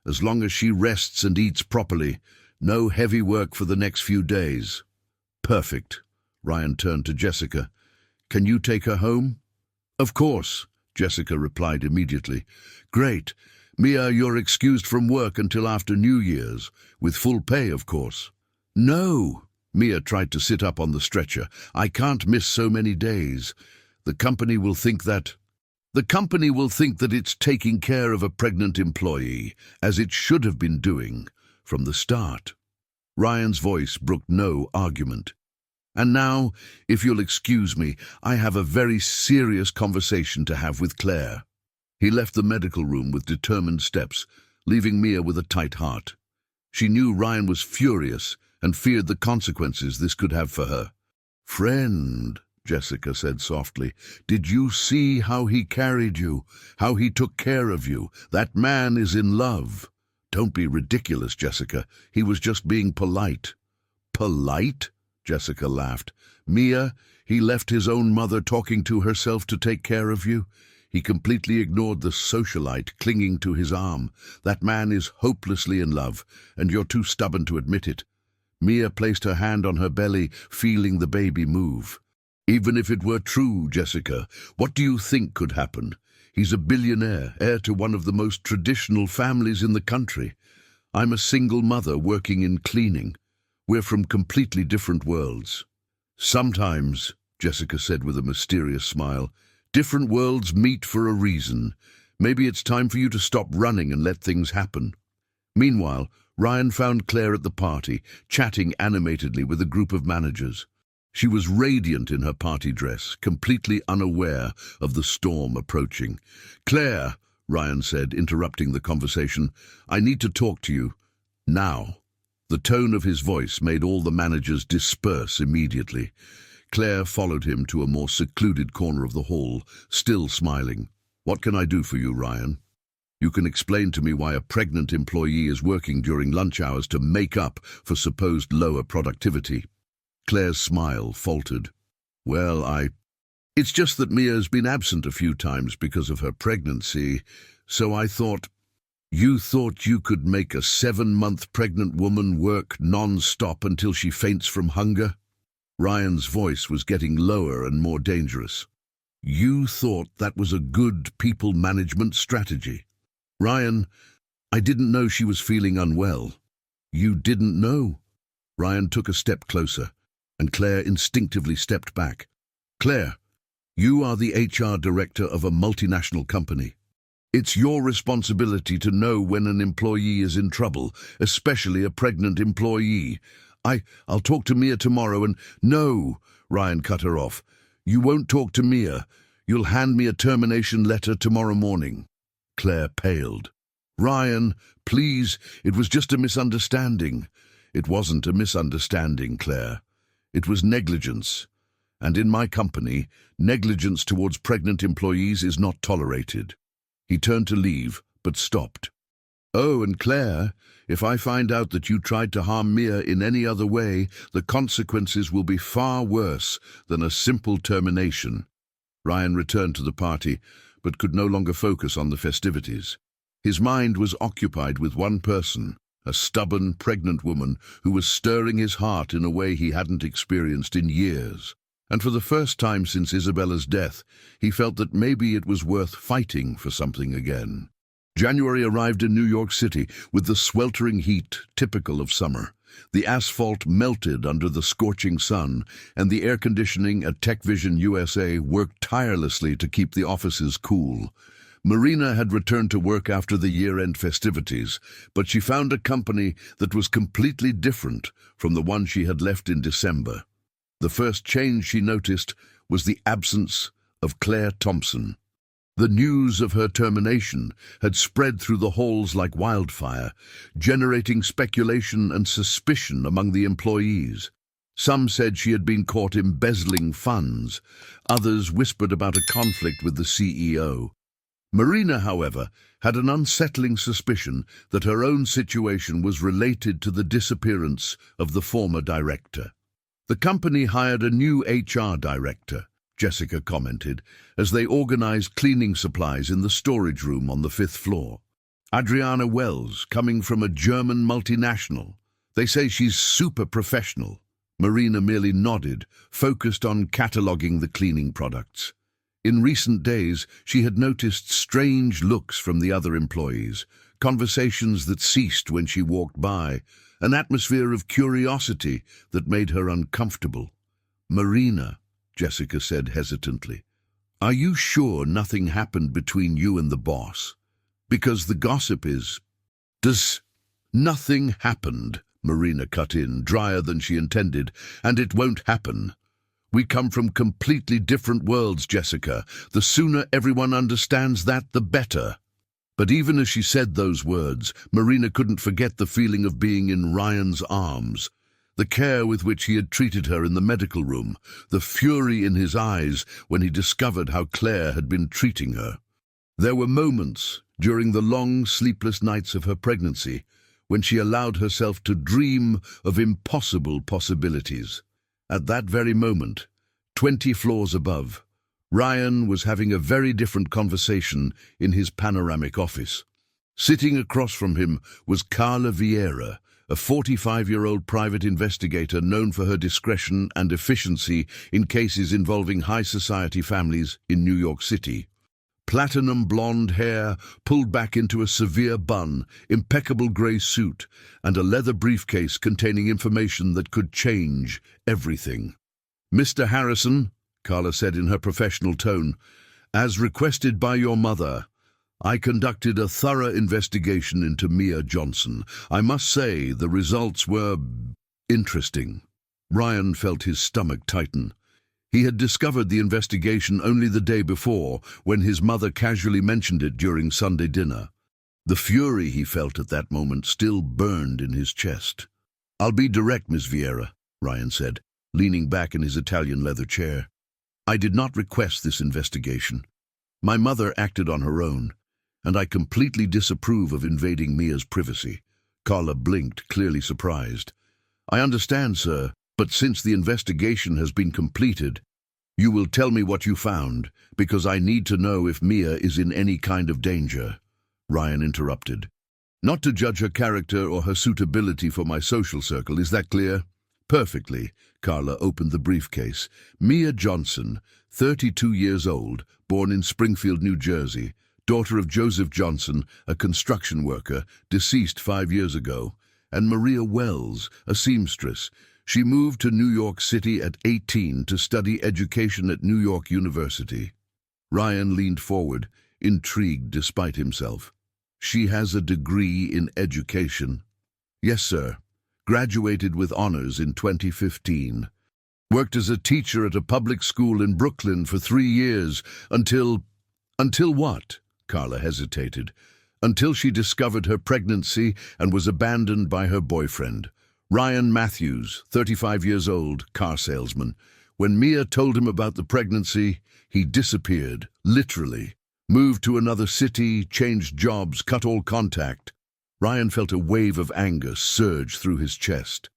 as long as she rests and eats properly. No heavy work for the next few days. Perfect. Ryan turned to Jessica. Can you take her home? Of course, Jessica replied immediately. Great. Mia, you're excused from work until after New Year's, with full pay, of course. No, Mia tried to sit up on the stretcher. I can't miss so many days. The company will think that it's taking care of a pregnant employee, as it should have been doing from the start. Ryan's voice brooked no argument. And now, if you'll excuse me, I have a very serious conversation to have with Claire. He left the medical room with determined steps, leaving Mia with a tight heart. She knew Ryan was furious and feared the consequences this could have for her. Friend, Jessica said softly, did you see how he carried you, how he took care of you? That man is in love. Don't be ridiculous, Jessica. He was just being polite. Polite? Jessica laughed. Mia, he left his own mother talking to herself to take care of you. He completely ignored the socialite clinging to his arm. That man is hopelessly in love, and you're too stubborn to admit it. Mia placed her hand on her belly, feeling the baby move. Even if it were true, Jessica, what do you think could happen? He's a billionaire, heir to one of the most traditional families in the country. I'm a single mother working in cleaning. We're from completely different worlds. Sometimes, Jessica said with a mysterious smile, different worlds meet for a reason. Maybe it's time for you to stop running and let things happen. Meanwhile, Ryan found Claire at the party, chatting animatedly with a group of managers. She was radiant in her party dress, completely unaware of the storm approaching. Claire, Ryan said, interrupting the conversation, I need to talk to you. Now. The tone of his voice made all the managers disperse immediately. Claire followed him to a more secluded corner of the hall, still smiling. What can I do for you, Ryan? You can explain to me why a pregnant employee is working during lunch hours to make up for supposed lower productivity. Claire's smile faltered. Well, It's just that Mia's been absent a few times because of her pregnancy, so I thought... You thought you could make a 7-month pregnant woman work non-stop until she faints from hunger? Ryan's voice was getting lower and more dangerous. You thought that was a good people management strategy. Ryan, I didn't know she was feeling unwell. You didn't know? Ryan took a step closer, and Claire instinctively stepped back. Claire, you are the HR director of a multinational company. It's your responsibility to know when an employee is in trouble, especially a pregnant employee. I'll talk to Mia tomorrow and... No, Ryan cut her off. You won't talk to Mia. You'll hand me a termination letter tomorrow morning. Claire paled. Ryan, please, it was just a misunderstanding. It wasn't a misunderstanding, Claire. It was negligence. And in my company, negligence towards pregnant employees is not tolerated. He turned to leave, but stopped. Oh, and Claire, if I find out that you tried to harm Mia in any other way, the consequences will be far worse than a simple termination. Ryan returned to the party, but could no longer focus on the festivities. His mind was occupied with one person, a stubborn, pregnant woman who was stirring his heart in a way he hadn't experienced in years. And for the first time since Isabella's death, he felt that maybe it was worth fighting for something again. January arrived in New York City with the sweltering heat typical of summer. The asphalt melted under the scorching sun, and the air conditioning at TechVision USA worked tirelessly to keep the offices cool. Marina had returned to work after the year-end festivities, but she found a company that was completely different from the one she had left in December. The first change she noticed was the absence of Claire Thompson. The news of her termination had spread through the halls like wildfire, generating speculation and suspicion among the employees. Some said she had been caught embezzling funds. Others whispered about a conflict with the CEO. Marina, however, had an unsettling suspicion that her own situation was related to the disappearance of the former director. The company hired a new HR director, Jessica commented, as they organized cleaning supplies in the storage room on the 5th floor. Adriana Wells, coming from a German multinational. They say she's super professional. Marina merely nodded, focused on cataloging the cleaning products. In recent days, she had noticed strange looks from the other employees, conversations that ceased when she walked by, an atmosphere of curiosity that made her uncomfortable. "Marina," Jessica said hesitantly, "are you sure nothing happened between you and the boss? Because the gossip is—" "Nothing happened," Marina cut in, drier than she intended, "and it won't happen. We come from completely different worlds, Jessica. The sooner everyone understands that, the better." But even as she said those words, Marina couldn't forget the feeling of being in Ryan's arms, the care with which he had treated her in the medical room, the fury in his eyes when he discovered how Claire had been treating her. There were moments during the long, sleepless nights of her pregnancy when she allowed herself to dream of impossible possibilities. At that very moment, 20 floors above, Ryan was having a very different conversation in his panoramic office. Sitting across from him was Carla Vieira, a 45-year-old private investigator known for her discretion and efficiency in cases involving high society families in New York City. Platinum blonde hair pulled back into a severe bun, impeccable grey suit, and a leather briefcase containing information that could change everything. "Mr. Harrison," Carla said in her professional tone, "as requested by your mother, I conducted a thorough investigation into Mia Johnson. I must say the results were interesting." Ryan felt his stomach tighten. He had discovered the investigation only the day before, when his mother casually mentioned it during Sunday dinner. The fury he felt at that moment still burned in his chest. "I'll be direct, Miss Vieira," Ryan said, leaning back in his Italian leather chair. "I did not request this investigation. My mother acted on her own, and I completely disapprove of invading Mia's privacy." Carla blinked, clearly surprised. "I understand, sir, but since the investigation has been completed, you will tell me what you found, because I need to know if Mia is in any kind of danger." Ryan interrupted. "Not to judge her character or her suitability for my social circle, is that clear?" "Perfectly." Carla opened the briefcase. "Mia Johnson, 32 years old, born in Springfield, New Jersey, daughter of Joseph Johnson, a construction worker, deceased 5 years ago, and Maria Wells, a seamstress. She moved to New York City at 18 to study education at New York University." Ryan leaned forward, intrigued despite himself. "She has a degree in education?" "Yes, sir. Graduated with honors in 2015. Worked as a teacher at a public school in Brooklyn for 3 years until—" "Until what?" Carla hesitated. "Until she discovered her pregnancy and was abandoned by her boyfriend. Ryan Matthews, 35 years old, car salesman. When Mia told him about the pregnancy, he disappeared, literally. Moved to another city, changed jobs, cut all contact." Ryan felt a wave of anger surge through his chest.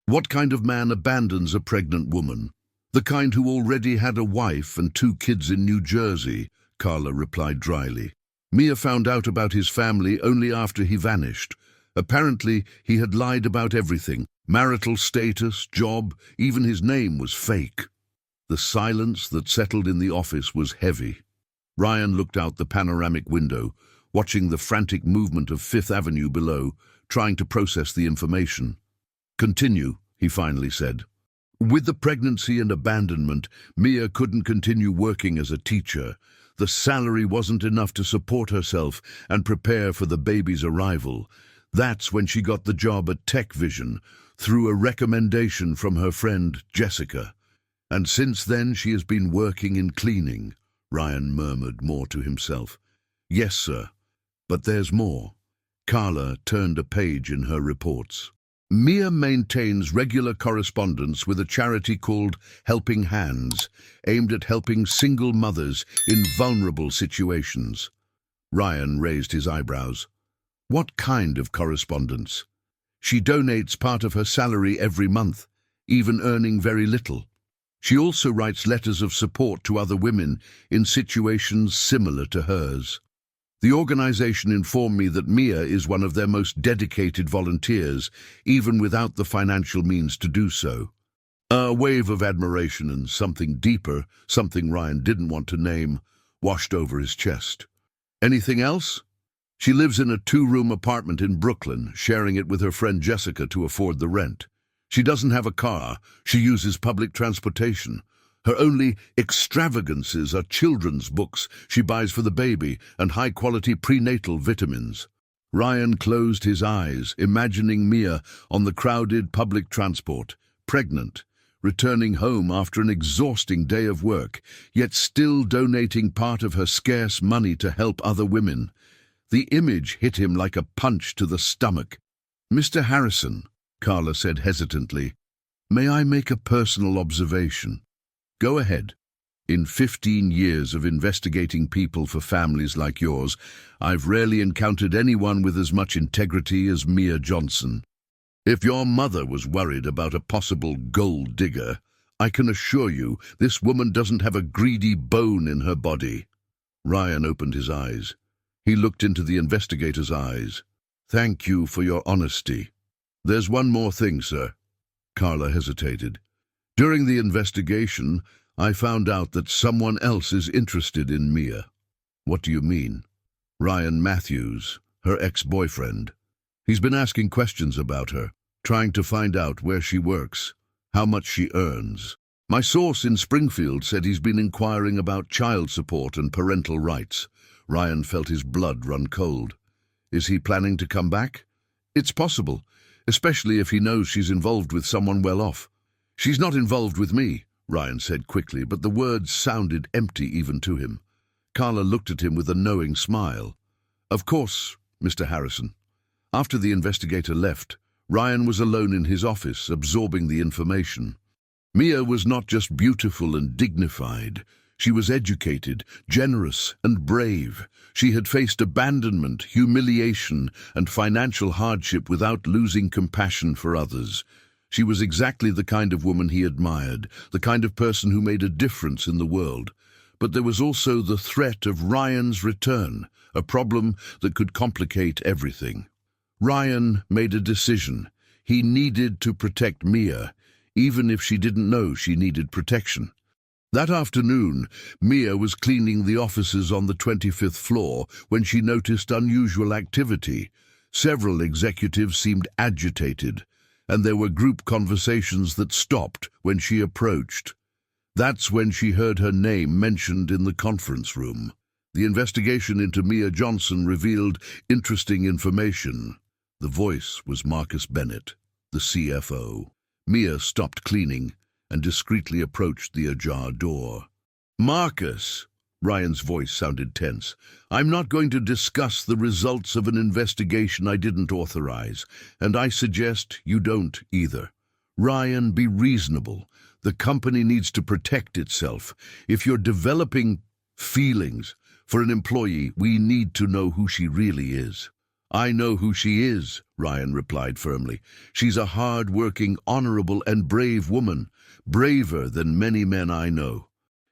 "What kind of man abandons a pregnant woman?" "The kind who already had a wife and 2 kids in New Jersey," Carla replied dryly. "Mia found out about his family only after he vanished. Apparently, he had lied about everything. Marital status, job, even his name was fake." The silence that settled in the office was heavy. Ryan looked out the panoramic window, watching the frantic movement of 5th Avenue below, trying to process the information. "Continue," he finally said. "With the pregnancy and abandonment, Mia couldn't continue working as a teacher. The salary wasn't enough to support herself and prepare for the baby's arrival. That's when she got the job at Tech Vision, through a recommendation from her friend Jessica. And since then she has been working in cleaning, Ryan murmured more to himself. Yes, sir, but there's more. Carla turned a page in her reports. Mia maintains regular correspondence with a charity called Helping Hands, aimed at helping single mothers in vulnerable situations. Ryan raised his eyebrows. What kind of correspondence? She donates part of her salary every month, even earning very little. She also writes letters of support to other women in situations similar to hers. The organization informed me that Mia is one of their most dedicated volunteers, even without the financial means to do so. A wave of admiration and something deeper, something Ryan didn't want to name, washed over his chest. Anything else? She lives in a 2-room apartment in Brooklyn, sharing it with her friend Jessica to afford the rent. She doesn't have a car. She uses public transportation. Her only extravagances are children's books she buys for the baby and high-quality prenatal vitamins. Ryan closed his eyes, imagining Mia on the crowded public transport, pregnant, returning home after an exhausting day of work, yet still donating part of her scarce money to help other women. The image hit him like a punch to the stomach. "Mr. Harrison," Carla said hesitantly, "may I make a personal observation?" "Go ahead." "In 15 years of investigating people for families like yours, I've rarely encountered anyone with as much integrity as Mia Johnson. If your mother was worried about a possible gold digger, I can assure you this woman doesn't have a greedy bone in her body." Ryan opened his eyes. He looked into the investigator's eyes. "Thank you for your honesty. There's one more thing, sir." Carla hesitated. "During the investigation, I found out that someone else is interested in Mia." "What do you mean?" "Ryan Matthews, her ex-boyfriend. He's been asking questions about her, trying to find out where she works, how much she earns. My source in Springfield said he's been inquiring about child support and parental rights." Ryan felt his blood run cold. "Is he planning to come back?" "It's possible, especially if he knows she's involved with someone well off." "She's not involved with me," Ryan said quickly, but the words sounded empty even to him. Carla looked at him with a knowing smile. "Of course, Mr. Harrison." After the investigator left, Ryan was alone in his office, absorbing the information. Mia was not just beautiful and dignified. She was educated, generous, and brave. She had faced abandonment, humiliation, and financial hardship without losing compassion for others. She was exactly the kind of woman he admired, the kind of person who made a difference in the world. But there was also the threat of Ryan's return, a problem that could complicate everything. Ryan made a decision. He needed to protect Mia, even if she didn't know she needed protection. That afternoon, Mia was cleaning the offices on the 25th floor when she noticed unusual activity. Several executives seemed agitated, and there were group conversations that stopped when she approached. That's when she heard her name mentioned in the conference room. The investigation into Mia Johnson revealed interesting information. The voice was Marcus Bennett, the CFO. Mia stopped cleaning and discreetly approached the ajar door. "Marcus," Ryan's voice sounded tense, "I'm not going to discuss the results of an investigation I didn't authorize, and I suggest you don't either. Ryan, be reasonable. The company needs to protect itself. If you're developing feelings for an employee, we need to know who she really is." "I know who she is," Ryan replied firmly. "She's a hard-working, honorable, and brave woman, braver than many men I know."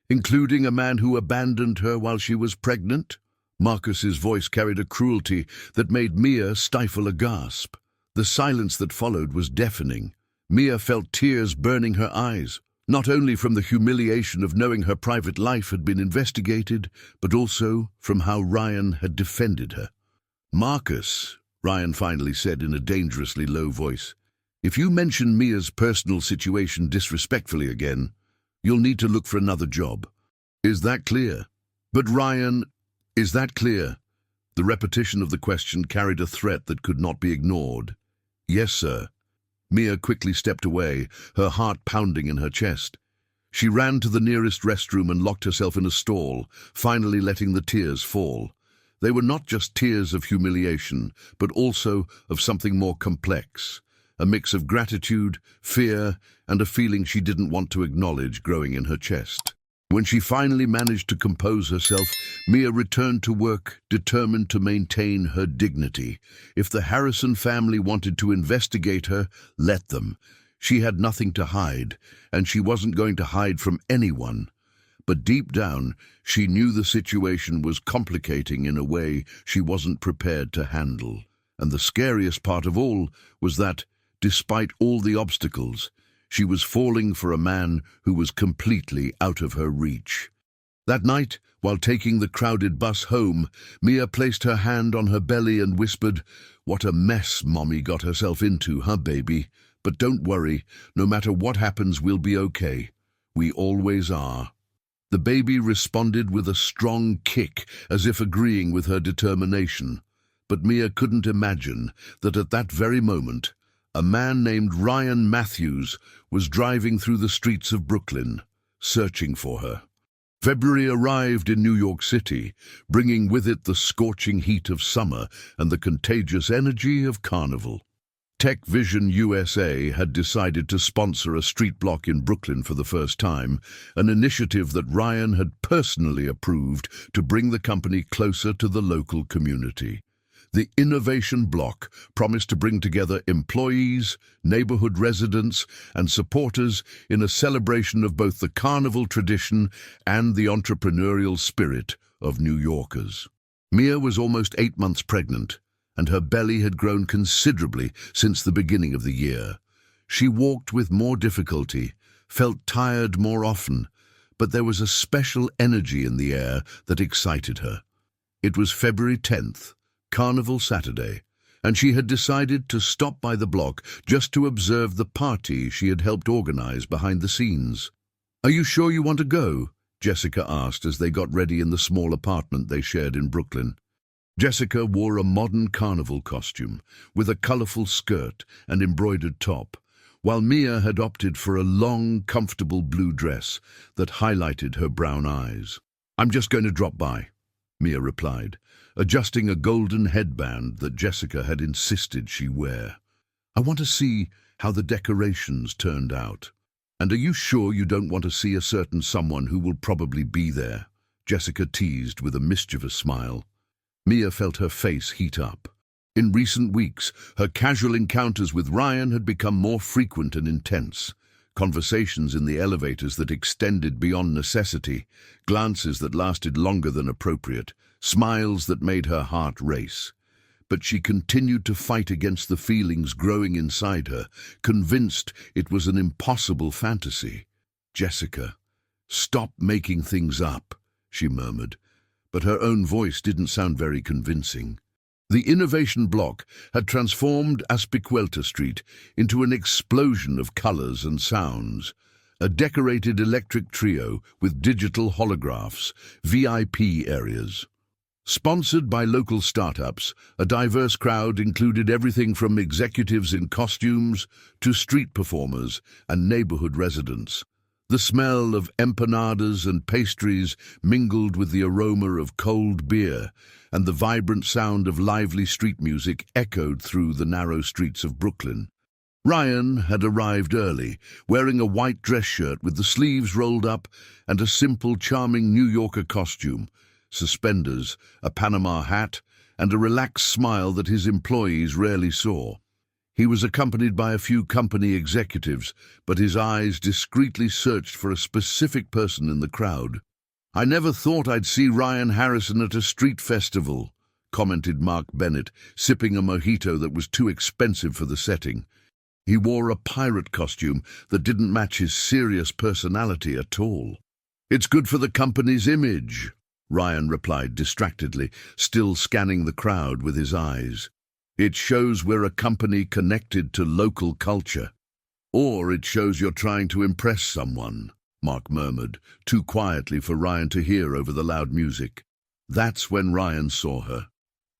"Including a man who abandoned her while she was pregnant?" Marcus's voice carried a cruelty that made Mia stifle a gasp. The silence that followed was deafening. Mia felt tears burning her eyes, not only from the humiliation of knowing her private life had been investigated, but also from how Ryan had defended her. "Marcus," Ryan finally said in a dangerously low voice, "if you mention Mia's personal situation disrespectfully again, you'll need to look for another job. Is that clear?" But Ryan, is that clear? The repetition of the question carried a threat that could not be ignored. Yes, sir. Mia quickly stepped away, her heart pounding in her chest. She ran to the nearest restroom and locked herself in a stall, finally letting the tears fall. They were not just tears of humiliation, but also of something more complex, a mix of gratitude, fear, and a feeling she didn't want to acknowledge growing in her chest. When she finally managed to compose herself, Mia returned to work, determined to maintain her dignity. If the Harrison family wanted to investigate her, let them. She had nothing to hide, and she wasn't going to hide from anyone. But deep down, she knew the situation was complicating in a way she wasn't prepared to handle. And the scariest part of all was that, despite all the obstacles, she was falling for a man who was completely out of her reach. That night, while taking the crowded bus home, Mia placed her hand on her belly and whispered, "What a mess Mommy got herself into, huh, baby? But don't worry, no matter what happens, we'll be okay. We always are." The baby responded with a strong kick, as if agreeing with her determination. But Mia couldn't imagine that at that very moment, a man named Ryan Matthews was driving through the streets of Brooklyn, searching for her. February arrived in New York City, bringing with it the scorching heat of summer and the contagious energy of carnival. Tech Vision USA had decided to sponsor a street block in Brooklyn for the first time, an initiative that Ryan had personally approved to bring the company closer to the local community. The Innovation Block promised to bring together employees, neighborhood residents, and supporters in a celebration of both the carnival tradition and the entrepreneurial spirit of New Yorkers. Mia was almost 8 months pregnant, and her belly had grown considerably since the beginning of the year. She walked with more difficulty, felt tired more often, but there was a special energy in the air that excited her. It was February 10th, Carnival Saturday, and she had decided to stop by the block just to observe the party she had helped organize behind the scenes. "Are you sure you want to go?" Jessica asked as they got ready in the small apartment they shared in Brooklyn. Jessica wore a modern carnival costume with a colorful skirt and embroidered top, while Mia had opted for a long, comfortable blue dress that highlighted her brown eyes. "I'm just going to drop by," Mia replied, adjusting a golden headband that Jessica had insisted she wear. "I want to see how the decorations turned out." "And are you sure you don't want to see a certain someone who will probably be there?" Jessica teased with a mischievous smile. Mia felt her face heat up. In recent weeks, her casual encounters with Ryan had become more frequent and intense. Conversations in the elevators that extended beyond necessity, glances that lasted longer than appropriate, smiles that made her heart race. But she continued to fight against the feelings growing inside her, convinced it was an impossible fantasy. "Jessica, stop making things up," she murmured, but her own voice didn't sound very convincing. The Innovation Block had transformed Aspicuelta Street into an explosion of colors and sounds. A decorated electric trio with digital holographs, VIP areas. Sponsored by local startups, a diverse crowd included everything from executives in costumes to street performers and neighborhood residents. The smell of empanadas and pastries mingled with the aroma of cold beer, and the vibrant sound of lively street music echoed through the narrow streets of Brooklyn. Ryan had arrived early, wearing a white dress shirt with the sleeves rolled up and a simple, charming New Yorker costume, suspenders, a Panama hat, and a relaxed smile that his employees rarely saw. He was accompanied by a few company executives, but his eyes discreetly searched for a specific person in the crowd. "I never thought I'd see Ryan Harrison at a street festival," commented Mark Bennett, sipping a mojito that was too expensive for the setting. He wore a pirate costume that didn't match his serious personality at all. "It's good for the company's image," Ryan replied distractedly, still scanning the crowd with his eyes. "It shows we're a company connected to local culture. Or it shows you're trying to impress someone." Mark murmured, too quietly for Ryan to hear over the loud music. That's when Ryan saw her.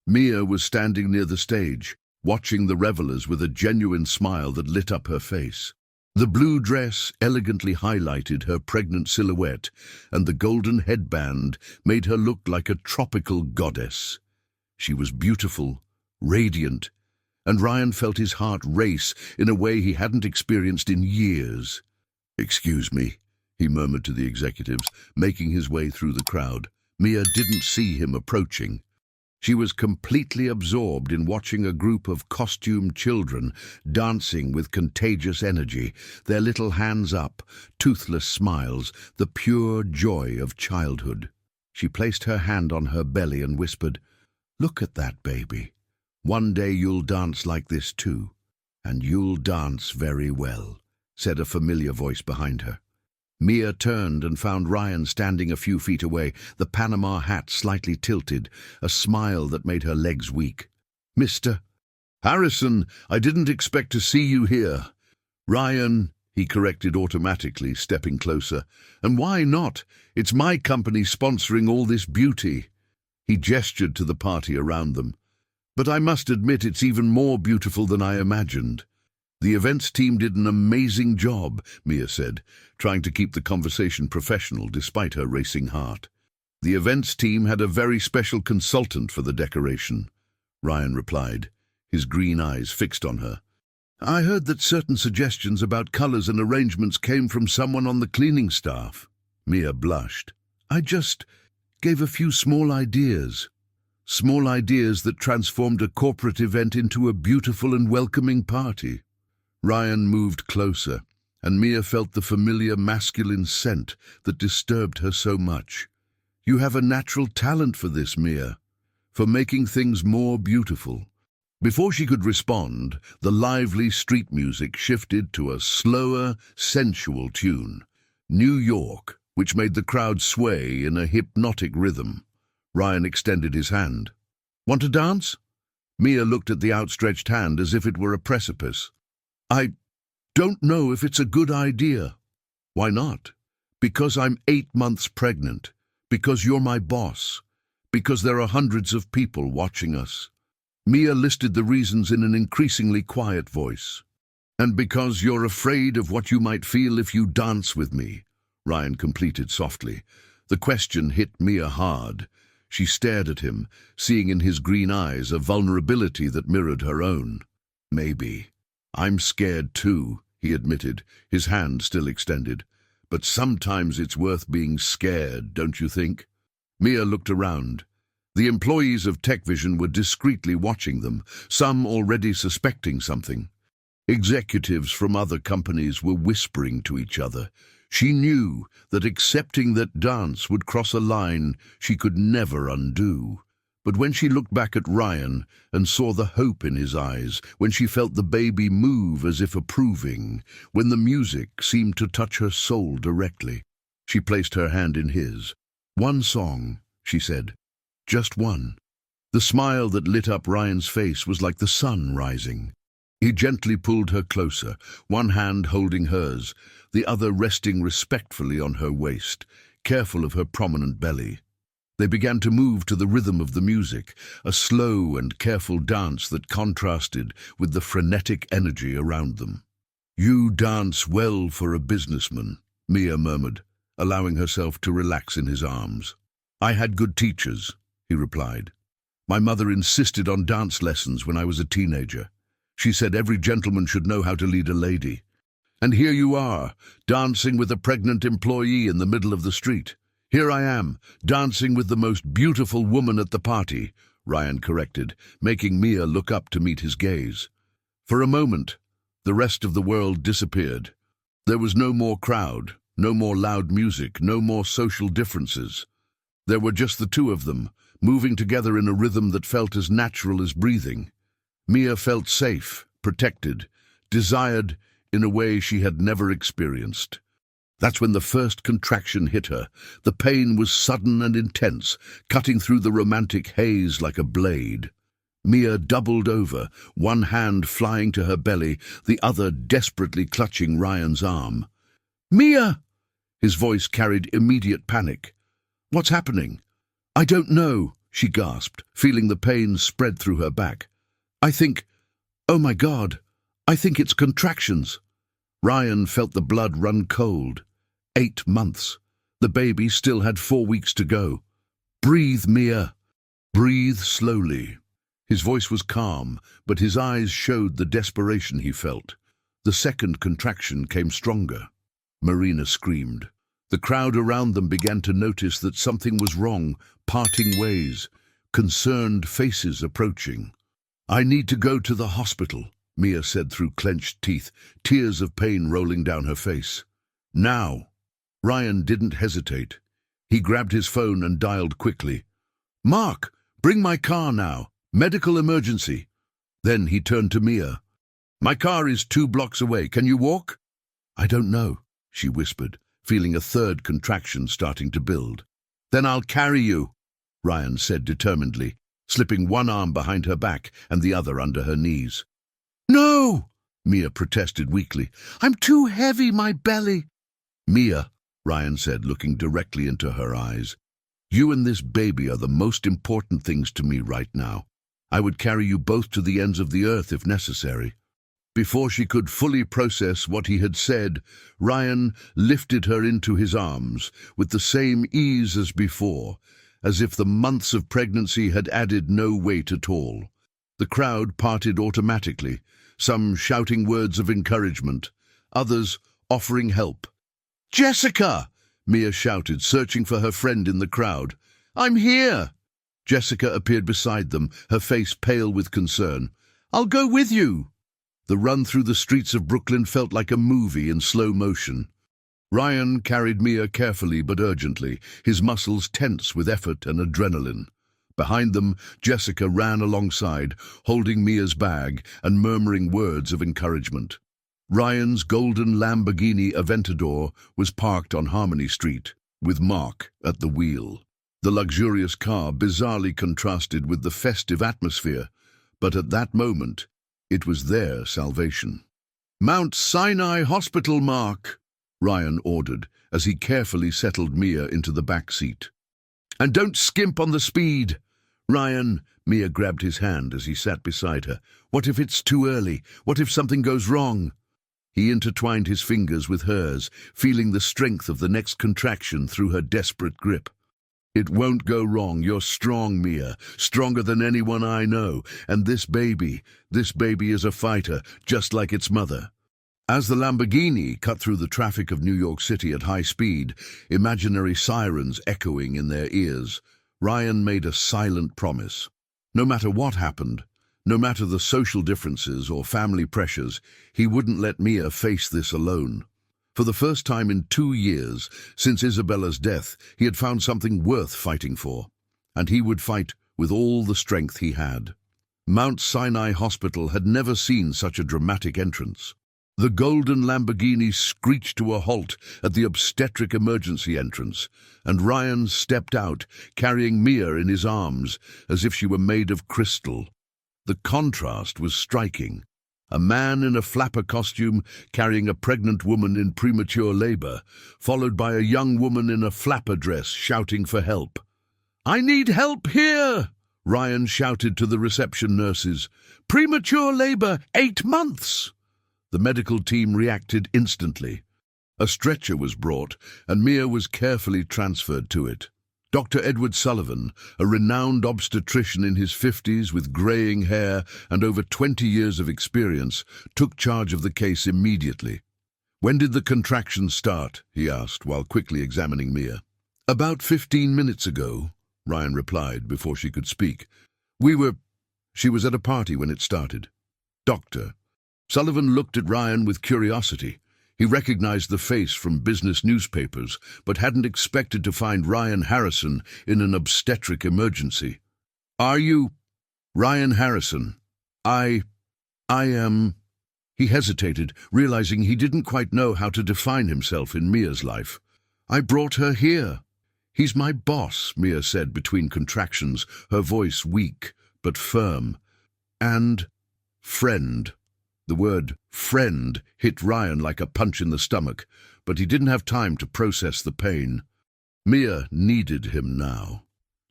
Mia was standing near the stage, watching the revelers with a genuine smile that lit up her face. The blue dress elegantly highlighted her pregnant silhouette, and the golden headband made her look like a tropical goddess. She was beautiful, radiant, and Ryan felt his heart race in a way he hadn't experienced in years. "Excuse me," he murmured to the executives, making his way through the crowd. Mia didn't see him approaching. She was completely absorbed in watching a group of costumed children dancing with contagious energy, their little hands up, toothless smiles, the pure joy of childhood. She placed her hand on her belly and whispered, "Look at that baby. One day you'll dance like this too, and you'll dance very well," said a familiar voice behind her. Mia turned and found Ryan standing a few feet away, the Panama hat slightly tilted, a smile that made her legs weak. "Mr. Harrison, I didn't expect to see you here." "Ryan," he corrected automatically, stepping closer. "And why not? It's my company sponsoring all this beauty." He gestured to the party around them. "But I must admit it's even more beautiful than I imagined." "The events team did an amazing job," Mia said, trying to keep the conversation professional despite her racing heart. "The events team had a very special consultant for the decoration," Ryan replied, his green eyes fixed on her. "I heard that certain suggestions about colors and arrangements came from someone on the cleaning staff." Mia blushed. "I just gave a few small ideas. Small ideas that transformed a corporate event into a beautiful and welcoming party." Ryan moved closer, and Mia felt the familiar masculine scent that disturbed her so much. "You have a natural talent for this, Mia, for making things more beautiful." Before she could respond, the lively street music shifted to a slower, sensual tune, "New York," which made the crowd sway in a hypnotic rhythm. Ryan extended his hand. "Want to dance?" Mia looked at the outstretched hand as if it were a precipice. "I don't know if it's a good idea." "Why not?" "Because I'm 8 months pregnant. Because you're my boss. Because there are hundreds of people watching us." Mia listed the reasons in an increasingly quiet voice. "And because you're afraid of what you might feel if you dance with me," Ryan completed softly. The question hit Mia hard. She stared at him, seeing in his green eyes a vulnerability that mirrored her own. "Maybe. I'm scared too," he admitted, his hand still extended. "But sometimes it's worth being scared, don't you think?" Mia looked around. The employees of TechVision were discreetly watching them, some already suspecting something. Executives from other companies were whispering to each other. She knew that accepting that dance would cross a line she could never undo. But when she looked back at Ryan and saw the hope in his eyes, when she felt the baby move as if approving, when the music seemed to touch her soul directly, she placed her hand in his. "One song," she said. "Just one." The smile that lit up Ryan's face was like the sun rising. He gently pulled her closer, one hand holding hers, the other resting respectfully on her waist, careful of her prominent belly. They began to move to the rhythm of the music, a slow and careful dance that contrasted with the frenetic energy around them. "You dance well for a businessman," Mia murmured, allowing herself to relax in his arms. "I had good teachers," he replied. "My mother insisted on dance lessons when I was a teenager. She said every gentleman should know how to lead a lady. And here you are, dancing with a pregnant employee in the middle of the street. Here I am, dancing with the most beautiful woman at the party," Ryan corrected, making Mia look up to meet his gaze. For a moment, the rest of the world disappeared. There was no more crowd, no more loud music, no more social differences. There were just the two of them, moving together in a rhythm that felt as natural as breathing. Mia felt safe, protected, desired in a way she had never experienced. That's when the first contraction hit her. The pain was sudden and intense, cutting through the romantic haze like a blade. Mia doubled over, one hand flying to her belly, the other desperately clutching Ryan's arm. "Mia!" His voice carried immediate panic. "What's happening?" "I don't know," she gasped, feeling the pain spread through her back. Oh my God, I think it's contractions." Ryan felt the blood run cold. 8 months. The baby still had 4 weeks to go. "Breathe, Mia. Breathe slowly." His voice was calm, but his eyes showed the desperation he felt. The second contraction came stronger. Marina screamed. The crowd around them began to notice that something was wrong, parting ways, concerned faces approaching. "I need to go to the hospital," Mia said through clenched teeth, tears of pain rolling down her face. "Now." Ryan didn't hesitate. He grabbed his phone and dialed quickly. "Mark, bring my car now. Medical emergency." Then he turned to Mia. "My car is 2 blocks away. Can you walk?" "I don't know," she whispered, feeling a third contraction starting to build. "Then I'll carry you," Ryan said determinedly, slipping one arm behind her back and the other under her knees. "No!" Mia protested weakly. "I'm too heavy, my belly." "Mia," Ryan said, looking directly into her eyes, "you and this baby are the most important things to me right now. I would carry you both to the ends of the earth if necessary." Before she could fully process what he had said, Ryan lifted her into his arms with the same ease as before, as if the months of pregnancy had added no weight at all. The crowd parted automatically, some shouting words of encouragement, others offering help. "Jessica!" Mia shouted, searching for her friend in the crowd. "I'm here!" Jessica appeared beside them, her face pale with concern. "I'll go with you." The run through the streets of Brooklyn felt like a movie in slow motion. Ryan carried Mia carefully but urgently, his muscles tense with effort and adrenaline. Behind them, Jessica ran alongside, holding Mia's bag and murmuring words of encouragement. Ryan's golden Lamborghini Aventador was parked on Harmony Street, with Mark at the wheel. The luxurious car bizarrely contrasted with the festive atmosphere, but at that moment, it was their salvation. "Mount Sinai Hospital, Mark," Ryan ordered, as he carefully settled Mia into the back seat. "And don't skimp on the speed." "Ryan," Mia grabbed his hand as he sat beside her. "What if it's too early? What if something goes wrong?" He intertwined his fingers with hers, feeling the strength of the next contraction through her desperate grip. "It won't go wrong. You're strong, Mia, stronger than anyone I know. And this baby is a fighter, just like its mother." As the Lamborghini cut through the traffic of New York City at high speed, imaginary sirens echoing in their ears, Ryan made a silent promise. No matter what happened, no matter the social differences or family pressures, he wouldn't let Mia face this alone. For the first time in 2 years, since Isabella's death, he had found something worth fighting for. And he would fight with all the strength he had. Mount Sinai Hospital had never seen such a dramatic entrance. The golden Lamborghini screeched to a halt at the obstetric emergency entrance, and Ryan stepped out, carrying Mia in his arms, as if she were made of crystal. The contrast was striking. A man in a flapper costume carrying a pregnant woman in premature labor, followed by a young woman in a flapper dress shouting for help. "I need help here!" Ryan shouted to the reception nurses. "Premature labor, 8 months!" The medical team reacted instantly. A stretcher was brought, and Mia was carefully transferred to it. Dr. Edward Sullivan, a renowned obstetrician in his 50s with graying hair and over 20 years of experience, took charge of the case immediately. "When did the contractions start?" he asked, while quickly examining Mia. "About 15 minutes ago," Ryan replied before she could speak. She was at a party when it started." "Doctor." Sullivan looked at Ryan with curiosity. He recognized the face from business newspapers, but hadn't expected to find Ryan Harrison in an obstetric emergency. "Are you—" "Ryan Harrison. I am—" He hesitated, realizing he didn't quite know how to define himself in Mia's life. "I brought her here." "He's my boss," Mia said between contractions, her voice weak but firm. "And friend." The word friend hit Ryan like a punch in the stomach. but he didn't have time to process the pain. Mia needed him now.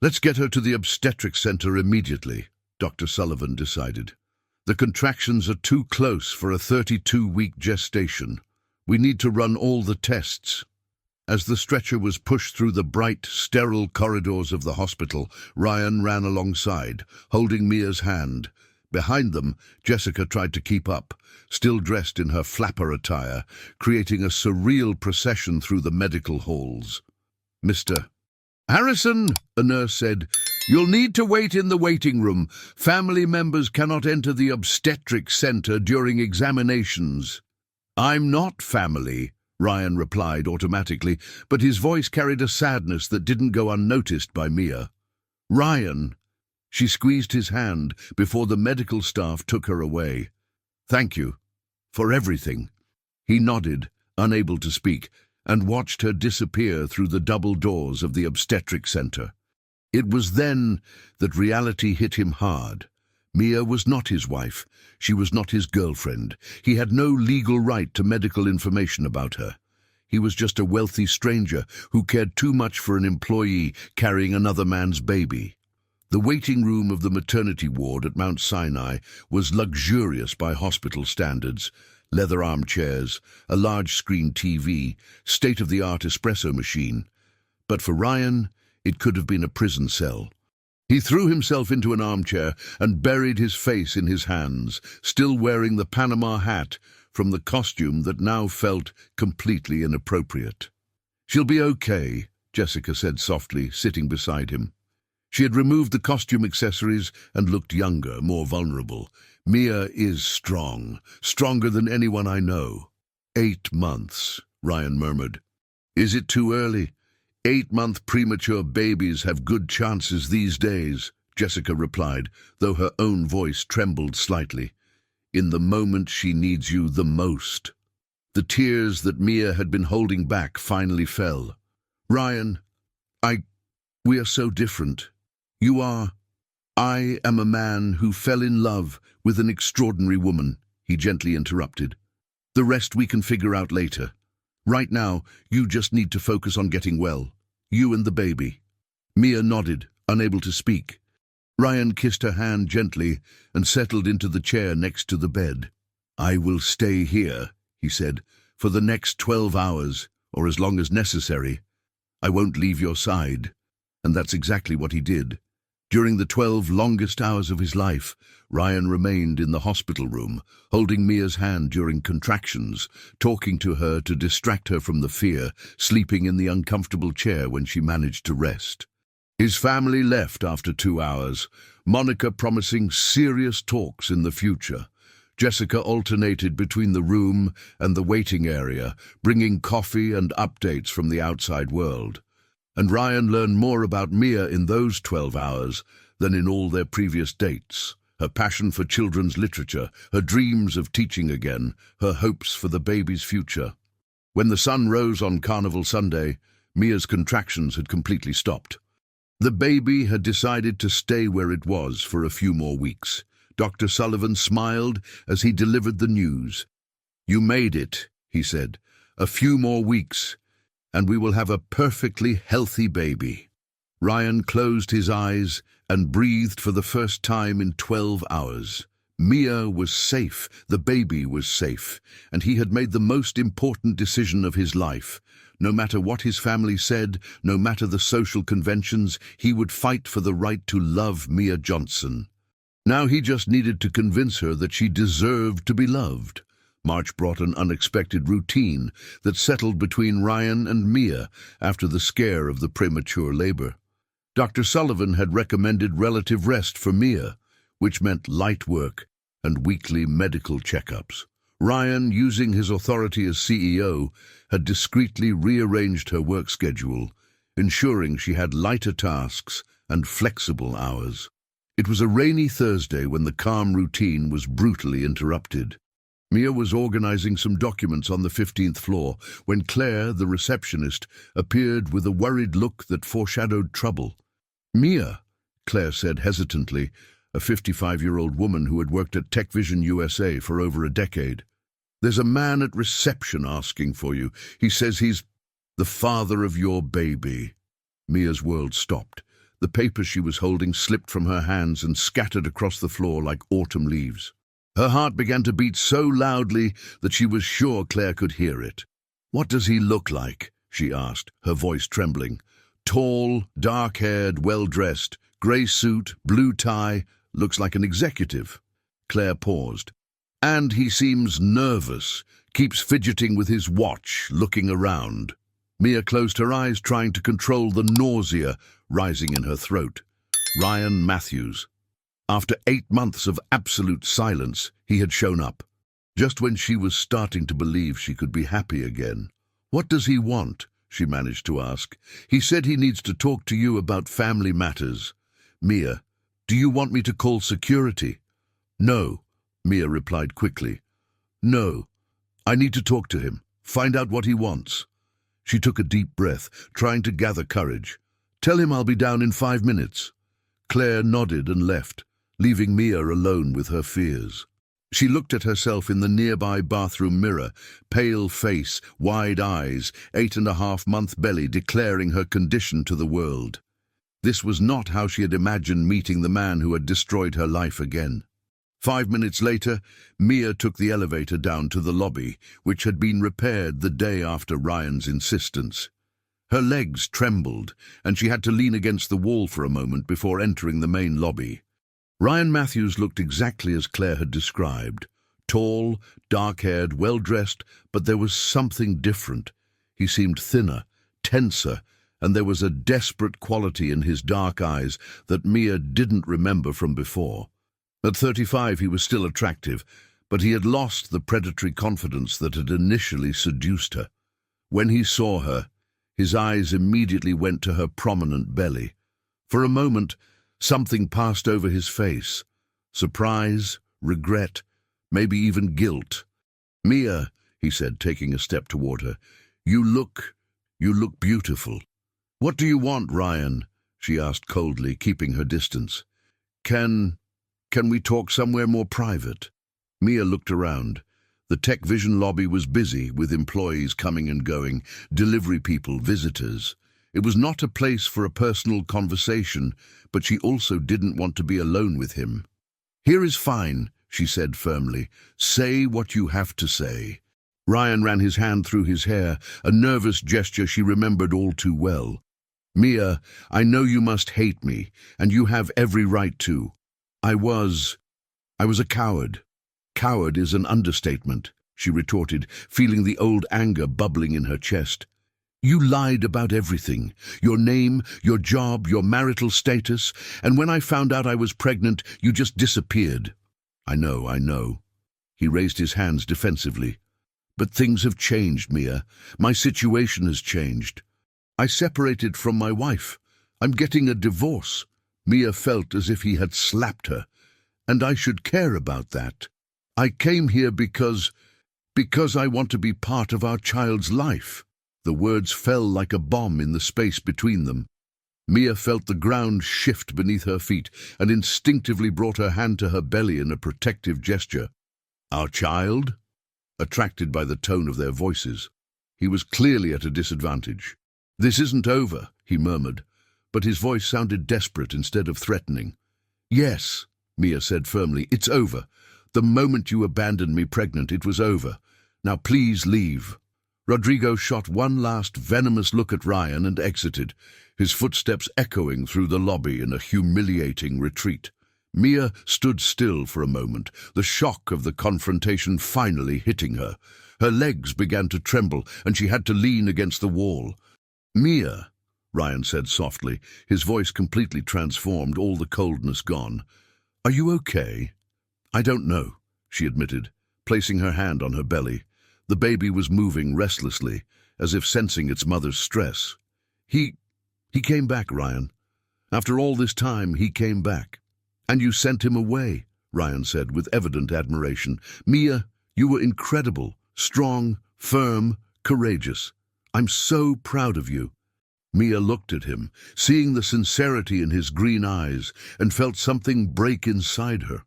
"Let's get her to the obstetric center immediately," Dr. Sullivan decided. "The contractions are too close for a 32-week gestation. We need to run all the tests." As the stretcher was pushed through the bright, sterile corridors of the hospital, Ryan ran alongside, holding Mia's hand. Behind them, Jessica tried to keep up, still dressed in her flapper attire, creating a surreal procession through the medical halls. "Mr. Harrison," a nurse said, "you'll need to wait in the waiting room. Family members cannot enter the obstetric center during examinations." "I'm not family," Ryan replied automatically, but his voice carried a sadness that didn't go unnoticed by Mia. "Ryan." She squeezed his hand before the medical staff took her away. "Thank you for everything." He nodded, unable to speak, and watched her disappear through the double doors of the obstetric center. It was then that reality hit him hard. Mia was not his wife. She was not his girlfriend. He had no legal right to medical information about her. He was just a wealthy stranger who cared too much for an employee carrying another man's baby. The waiting room of the maternity ward at Mount Sinai was luxurious by hospital standards. Leather armchairs, a large-screen TV, state-of-the-art espresso machine. But for Ryan, it could have been a prison cell. He threw himself into an armchair and buried his face in his hands, still wearing the Panama hat from the costume that now felt completely inappropriate. "She'll be okay," Jessica said softly, sitting beside him. She had removed the costume accessories and looked younger, more vulnerable. "Mia is strong, stronger than anyone I know." 8 months, Ryan murmured. "Is it too early?" 8-month premature babies have good chances these days, Jessica replied, though her own voice trembled slightly. "In the moment she needs you the most." The tears that Mia had been holding back finally fell. "Ryan, we are so different. You are. I am a man who fell in love with an extraordinary woman," he gently interrupted. "The rest we can figure out later. Right now, you just need to focus on getting well. You and the baby." Mia nodded, unable to speak. Ryan kissed her hand gently and settled into the chair next to the bed. "I will stay here," he said, "for the next 12 hours, or as long as necessary. I won't leave your side." And that's exactly what he did. During the 12 longest hours of his life, Ryan remained in the hospital room, holding Mia's hand during contractions, talking to her to distract her from the fear, sleeping in the uncomfortable chair when she managed to rest. His family left after 2 hours, Monica promising serious talks in the future. Jessica alternated between the room and the waiting area, bringing coffee and updates from the outside world. And Ryan learned more about Mia in those 12 hours than in all their previous dates. Her passion for children's literature, her dreams of teaching again, her hopes for the baby's future. When the sun rose on Carnival Sunday, Mia's contractions had completely stopped. The baby had decided to stay where it was for a few more weeks. Dr. Sullivan smiled as he delivered the news. "You made it," he said. "A few more weeks, and we will have a perfectly healthy baby." Ryan closed his eyes and breathed for the first time in 12 hours. Mia was safe, the baby was safe, and he had made the most important decision of his life. No matter what his family said, no matter the social conventions, he would fight for the right to love Mia Johnson. Now he just needed to convince her that she deserved to be loved. March brought an unexpected routine that settled between Ryan and Mia after the scare of the premature labor. Dr. Sullivan had recommended relative rest for Mia, which meant light work and weekly medical checkups. Ryan, using his authority as CEO, had discreetly rearranged her work schedule, ensuring she had lighter tasks and flexible hours. It was a rainy Thursday when the calm routine was brutally interrupted. Mia was organizing some documents on the 15th floor when Claire, the receptionist, appeared with a worried look that foreshadowed trouble. "Mia," Claire said hesitantly, a 55-year-old woman who had worked at TechVision USA for over a decade. There's a man at reception asking for you. He says he's the father of your baby." Mia's world stopped. The paper she was holding slipped from her hands and scattered across the floor like autumn leaves. Her heart began to beat so loudly that she was sure Claire could hear it. "What does he look like?" she asked, her voice trembling. "Tall, dark-haired, well-dressed, grey suit, blue tie, looks like an executive." Claire paused. "And he seems nervous, keeps fidgeting with his watch, looking around." Mia closed her eyes, trying to control the nausea rising in her throat. Ryan Matthews. After 8 months of absolute silence, he had shown up, just when she was starting to believe she could be happy again. "What does he want?" she managed to ask. "He said he needs to talk to you about family matters." "Mia, do you want me to call security?" "No," Mia replied quickly. "No, I need to talk to him, find out what he wants." She took a deep breath, trying to gather courage. "Tell him I'll be down in 5 minutes." Claire nodded and left, leaving Mia alone with her fears. She looked at herself in the nearby bathroom mirror, pale face, wide eyes, 8.5-month belly declaring her condition to the world. This was not how she had imagined meeting the man who had destroyed her life again. 5 minutes later, Mia took the elevator down to the lobby, which had been repaired the day after Ryan's insistence. Her legs trembled, and she had to lean against the wall for a moment before entering the main lobby. Ryan Matthews looked exactly as Claire had described. Tall, dark-haired, well-dressed, but there was something different. He seemed thinner, tenser, and there was a desperate quality in his dark eyes that Mia didn't remember from before. At 35 he was still attractive, but he had lost the predatory confidence that had initially seduced her. When he saw her, his eyes immediately went to her prominent belly. For a moment, something passed over his face. Surprise, regret, maybe even guilt. "Mia," he said, taking a step toward her, you look beautiful." "What do you want, Ryan?" she asked coldly, keeping her distance. Can we talk somewhere more private?" Mia looked around. The Tech Vision lobby was busy, with employees coming and going, delivery people, visitors. It was not a place for a personal conversation, but she also didn't want to be alone with him. "Here is fine," she said firmly. "Say what you have to say." Ryan ran his hand through his hair, a nervous gesture she remembered all too well. "Mia, I know you must hate me, and you have every right to. I was a coward." "Coward is an understatement," she retorted, feeling the old anger bubbling in her chest. "You lied about everything, your name, your job, your marital status, and when I found out I was pregnant, you just disappeared." I know. He raised his hands defensively. "But things have changed, Mia. My situation has changed. I separated from my wife. I'm getting a divorce." Mia felt as if he had slapped her. "And I should care about that. I came here because I want to be part of our child's life." The words fell like a bomb in the space between them. Mia felt the ground shift beneath her feet and instinctively brought her hand to her belly in a protective gesture. "Our child?" Attracted by the tone of their voices. He was clearly at a disadvantage. "This isn't over," he murmured, but his voice sounded desperate instead of threatening. "Yes," Mia said firmly, "it's over. The moment you abandoned me pregnant, it was over. Now please leave." Rodrigo shot one last venomous look at Ryan and exited, his footsteps echoing through the lobby in a humiliating retreat. Mia stood still for a moment, the shock of the confrontation finally hitting her. Her legs began to tremble, and she had to lean against the wall. "Mia," Ryan said softly, his voice completely transformed, all the coldness gone. "Are you okay?" "I don't know," she admitted, placing her hand on her belly. The baby was moving restlessly, as if sensing its mother's stress. He came back, Ryan. After all this time, he came back." "And you sent him away," Ryan said with evident admiration. "Mia, you were incredible, strong, firm, courageous. I'm so proud of you." Mia looked at him, seeing the sincerity in his green eyes, and felt something break inside her.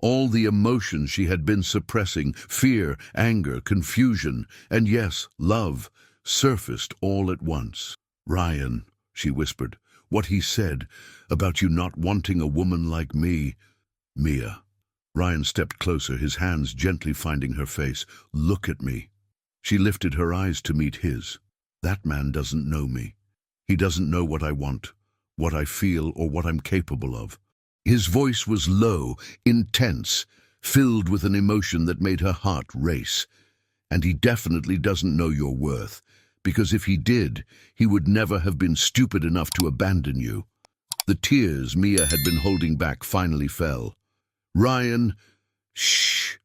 All the emotions she had been suppressing, fear, anger, confusion, and yes, love, surfaced all at once. "Ryan," she whispered, "what he said about you not wanting a woman like me." "Mia." Ryan stepped closer, his hands gently finding her face. "Look at me." She lifted her eyes to meet his. "That man doesn't know me. He doesn't know what I want, what I feel, or what I'm capable of." His voice was low, intense, filled with an emotion that made her heart race. "And he definitely doesn't know your worth, because if he did, he would never have been stupid enough to abandon you." The tears Mia had been holding back finally fell. "Ryan," shh.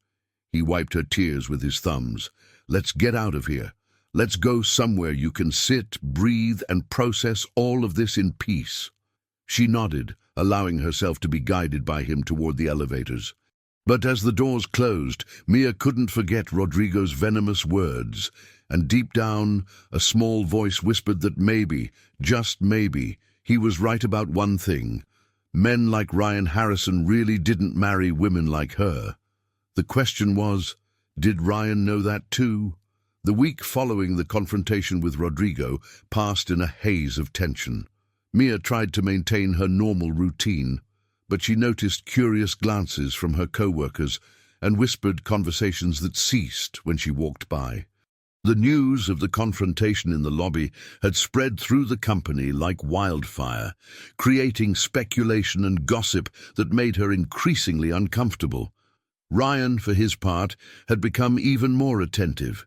He wiped her tears with his thumbs. "Let's get out of here. Let's go somewhere you can sit, breathe, and process all of this in peace." She nodded, allowing herself to be guided by him toward the elevators. But as the doors closed, Mia couldn't forget Rodrigo's venomous words, and deep down, a small voice whispered that maybe, just maybe, he was right about one thing. Men like Ryan Harrison really didn't marry women like her. The question was, did Ryan know that too? The week following the confrontation with Rodrigo passed in a haze of tension. Mia tried to maintain her normal routine, but she noticed curious glances from her co-workers and whispered conversations that ceased when she walked by. The news of the confrontation in the lobby had spread through the company like wildfire, creating speculation and gossip that made her increasingly uncomfortable. Ryan, for his part, had become even more attentive,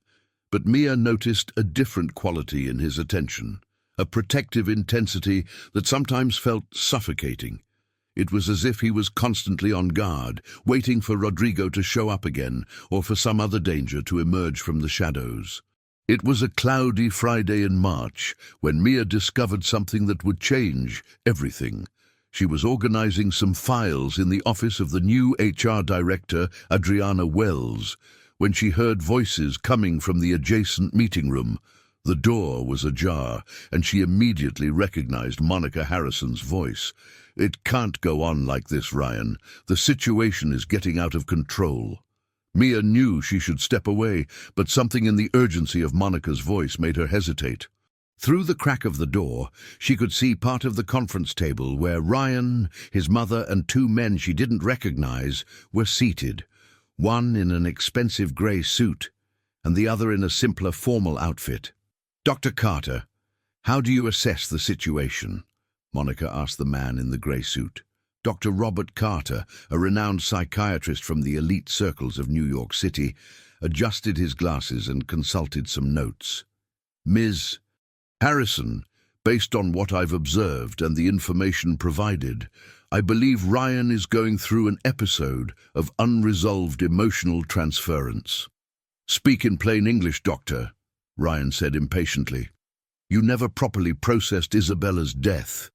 but Mia noticed a different quality in his attention, a protective intensity that sometimes felt suffocating. It was as if he was constantly on guard, waiting for Rodrigo to show up again or for some other danger to emerge from the shadows. It was a cloudy Friday in March when Mia discovered something that would change everything. She was organizing some files in the office of the new HR director, Adriana Wells, when she heard voices coming from the adjacent meeting room. The door was ajar, and she immediately recognized Monica Harrison's voice. "It can't go on like this, Ryan. The situation is getting out of control." Mia knew she should step away, but something in the urgency of Monica's voice made her hesitate. Through the crack of the door, she could see part of the conference table where Ryan, his mother, and two men she didn't recognize were seated, one in an expensive grey suit, and the other in a simpler formal outfit. "Dr. Carter, how do you assess the situation?" Monica asked the man in the grey suit. Dr. Robert Carter, a renowned psychiatrist from the elite circles of New York City, adjusted his glasses and consulted some notes. "Ms. Harrison, based on what I've observed and the information provided, I believe Ryan is going through an episode of unresolved emotional transference." "Speak in plain English, doctor," Ryan said impatiently. "You never properly processed Isabella's death,"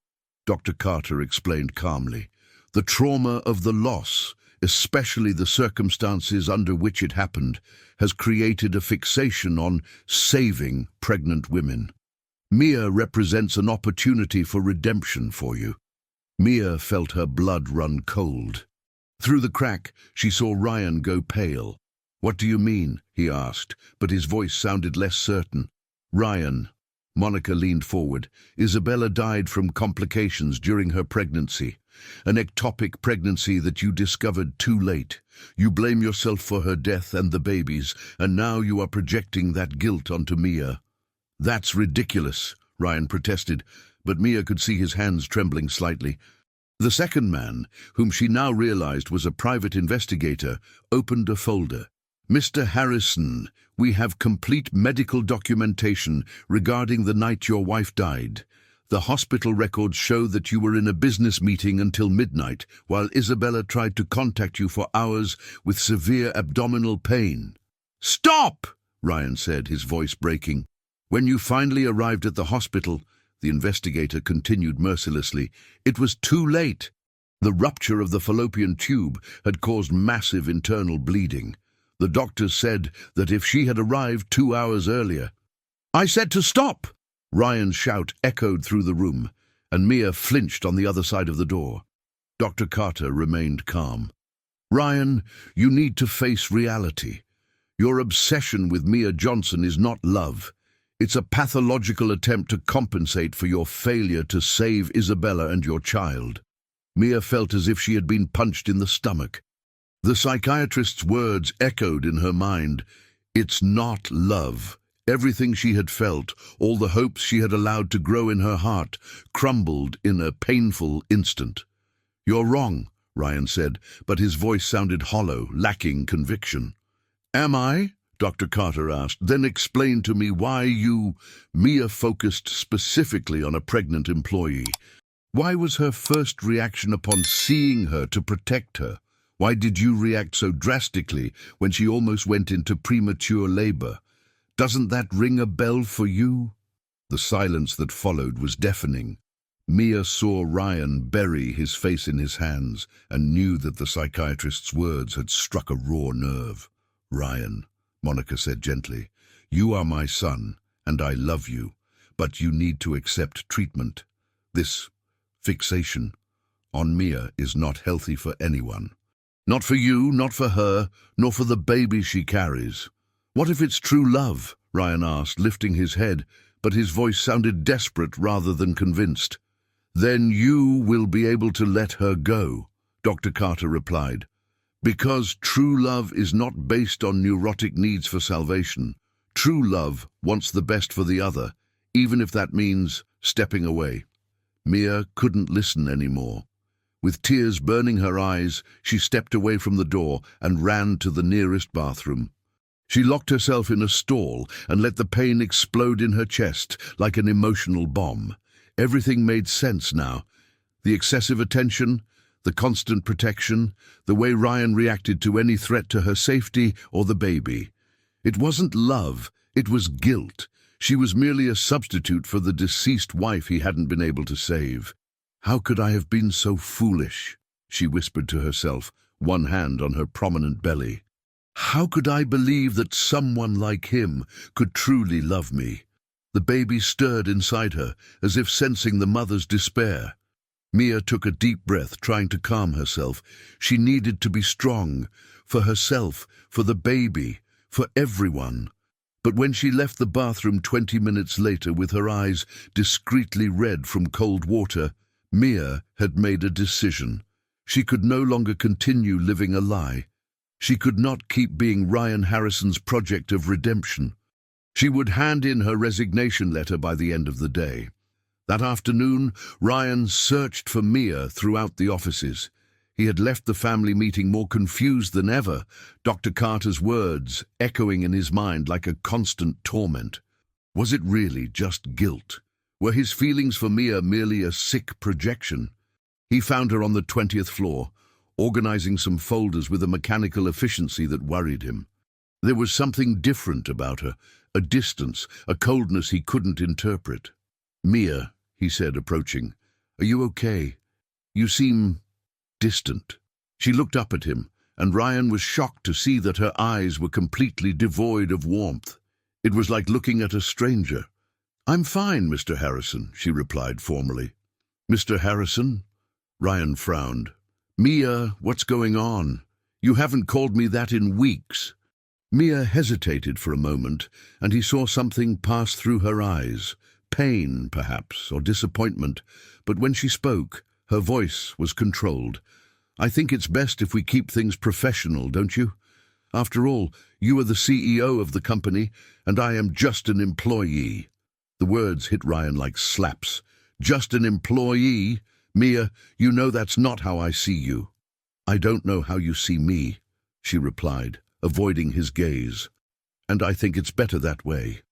Dr. Carter explained calmly. "The trauma of the loss, especially the circumstances under which it happened, has created a fixation on saving pregnant women. Mia represents an opportunity for redemption for you." Mia felt her blood run cold. Through the crack, she saw Ryan go pale. "What do you mean?" he asked, but his voice sounded less certain. "Ryan," Monica leaned forward, "Isabella died from complications during her pregnancy. An ectopic pregnancy that you discovered too late. You blame yourself for her death and the babies, and now you are projecting that guilt onto Mia." "That's ridiculous," Ryan protested, but Mia could see his hands trembling slightly. The second man, whom she now realized was a private investigator, opened a folder. "Mr. Harrison, we have complete medical documentation regarding the night your wife died. The hospital records show that you were in a business meeting until midnight, while Isabella tried to contact you for hours with severe abdominal pain." "Stop!" Ryan said, his voice breaking. "When you finally arrived at the hospital," the investigator continued mercilessly, "it was too late. The rupture of the fallopian tube had caused massive internal bleeding. The doctors said that if she had arrived 2 hours earlier—" "I said to stop!" Ryan's shout echoed through the room, and Mia flinched on the other side of the door. Dr. Carter remained calm. Ryan, you need to face reality. Your obsession with Mia Johnson is not love. It's a pathological attempt to compensate for your failure to save Isabella and your child. Mia felt as if she had been punched in the stomach. The psychiatrist's words echoed in her mind. It's not love. Everything she had felt, all the hopes she had allowed to grow in her heart, crumbled in a painful instant. You're wrong, Ryan said, but his voice sounded hollow, lacking conviction. Am I? Dr. Carter asked. Then explain to me why you... Mia focused specifically on a pregnant employee. Why was her first reaction upon seeing her to protect her? Why did you react so drastically when she almost went into premature labor? Doesn't that ring a bell for you? The silence that followed was deafening. Mia saw Ryan bury his face in his hands and knew that the psychiatrist's words had struck a raw nerve. Ryan, Monica said gently, you are my son, and I love you, but you need to accept treatment. This fixation on Mia is not healthy for anyone. Not for you, not for her, nor for the baby she carries. What if it's true love? Ryan asked, lifting his head, but his voice sounded desperate rather than convinced. Then you will be able to let her go, Dr. Carter replied. Because true love is not based on neurotic needs for salvation. True love wants the best for the other, even if that means stepping away. Mia couldn't listen anymore. With tears burning her eyes, she stepped away from the door and ran to the nearest bathroom. She locked herself in a stall and let the pain explode in her chest like an emotional bomb. Everything made sense now. The excessive attention, the constant protection, the way Ryan reacted to any threat to her safety or the baby. It wasn't love, it was guilt. She was merely a substitute for the deceased wife he hadn't been able to save. How could I have been so foolish? She whispered to herself, one hand on her prominent belly. How could I believe that someone like him could truly love me? The baby stirred inside her, as if sensing the mother's despair. Mia took a deep breath, trying to calm herself. She needed to be strong, for herself, for the baby, for everyone. But when she left the bathroom 20 minutes later with her eyes discreetly red from cold water, Mia had made a decision. She could no longer continue living a lie. She could not keep being Ryan Harrison's project of redemption. She would hand in her resignation letter by the end of the day. That afternoon, Ryan searched for Mia throughout the offices. He had left the family meeting more confused than ever, Dr. Carter's words echoing in his mind like a constant torment. Was it really just guilt? Were his feelings for Mia merely a sick projection? He found her on the 20th floor, organizing some folders with a mechanical efficiency that worried him. There was something different about her, a distance, a coldness he couldn't interpret. Mia, he said, approaching, are you okay? You seem distant. She looked up at him, and Ryan was shocked to see that her eyes were completely devoid of warmth. It was like looking at a stranger. I'm fine, Mr. Harrison, she replied formally. Mr. Harrison? Ryan frowned. Mia, what's going on? You haven't called me that in weeks. Mia hesitated for a moment, and he saw something pass through her eyes. Pain, perhaps, or disappointment, but when she spoke, her voice was controlled. I think it's best if we keep things professional, don't you? After all, you are the CEO of the company, and I am just an employee. The words hit Ryan like slaps. Just an employee? Mia, you know that's not how I see you. I don't know how you see me, she replied, avoiding his gaze. And I think it's better that way.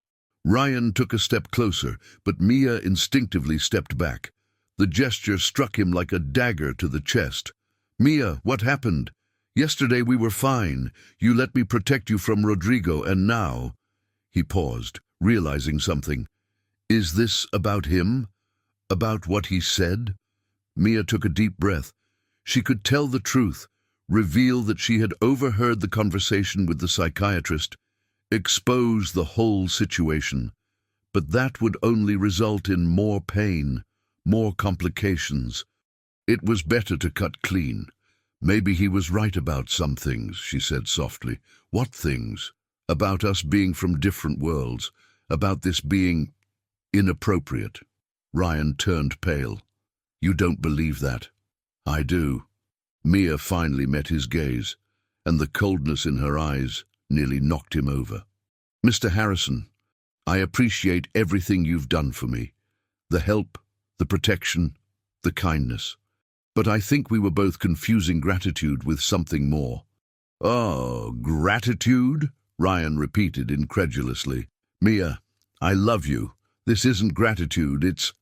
Ryan took a step closer, but Mia instinctively stepped back. The gesture struck him like a dagger to the chest. Mia, what happened? Yesterday we were fine. You let me protect you from Rodrigo, and now... He paused, realizing something. Is this about him? About what he said? Mia took a deep breath. She could tell the truth, reveal that she had overheard the conversation with the psychiatrist, expose the whole situation. But that would only result in more pain, more complications. It was better to cut clean. Maybe he was right about some things, she said softly. What things? About us being from different worlds. About this being inappropriate. Ryan turned pale. You don't believe that? I do. Mia finally met his gaze, and the coldness in her eyes nearly knocked him over. Mr. Harrison, I appreciate everything you've done for me. The help, the protection, the kindness. But I think we were both confusing gratitude with something more. Oh, gratitude? Ryan repeated incredulously. Mia, I love you. This isn't gratitude, it's...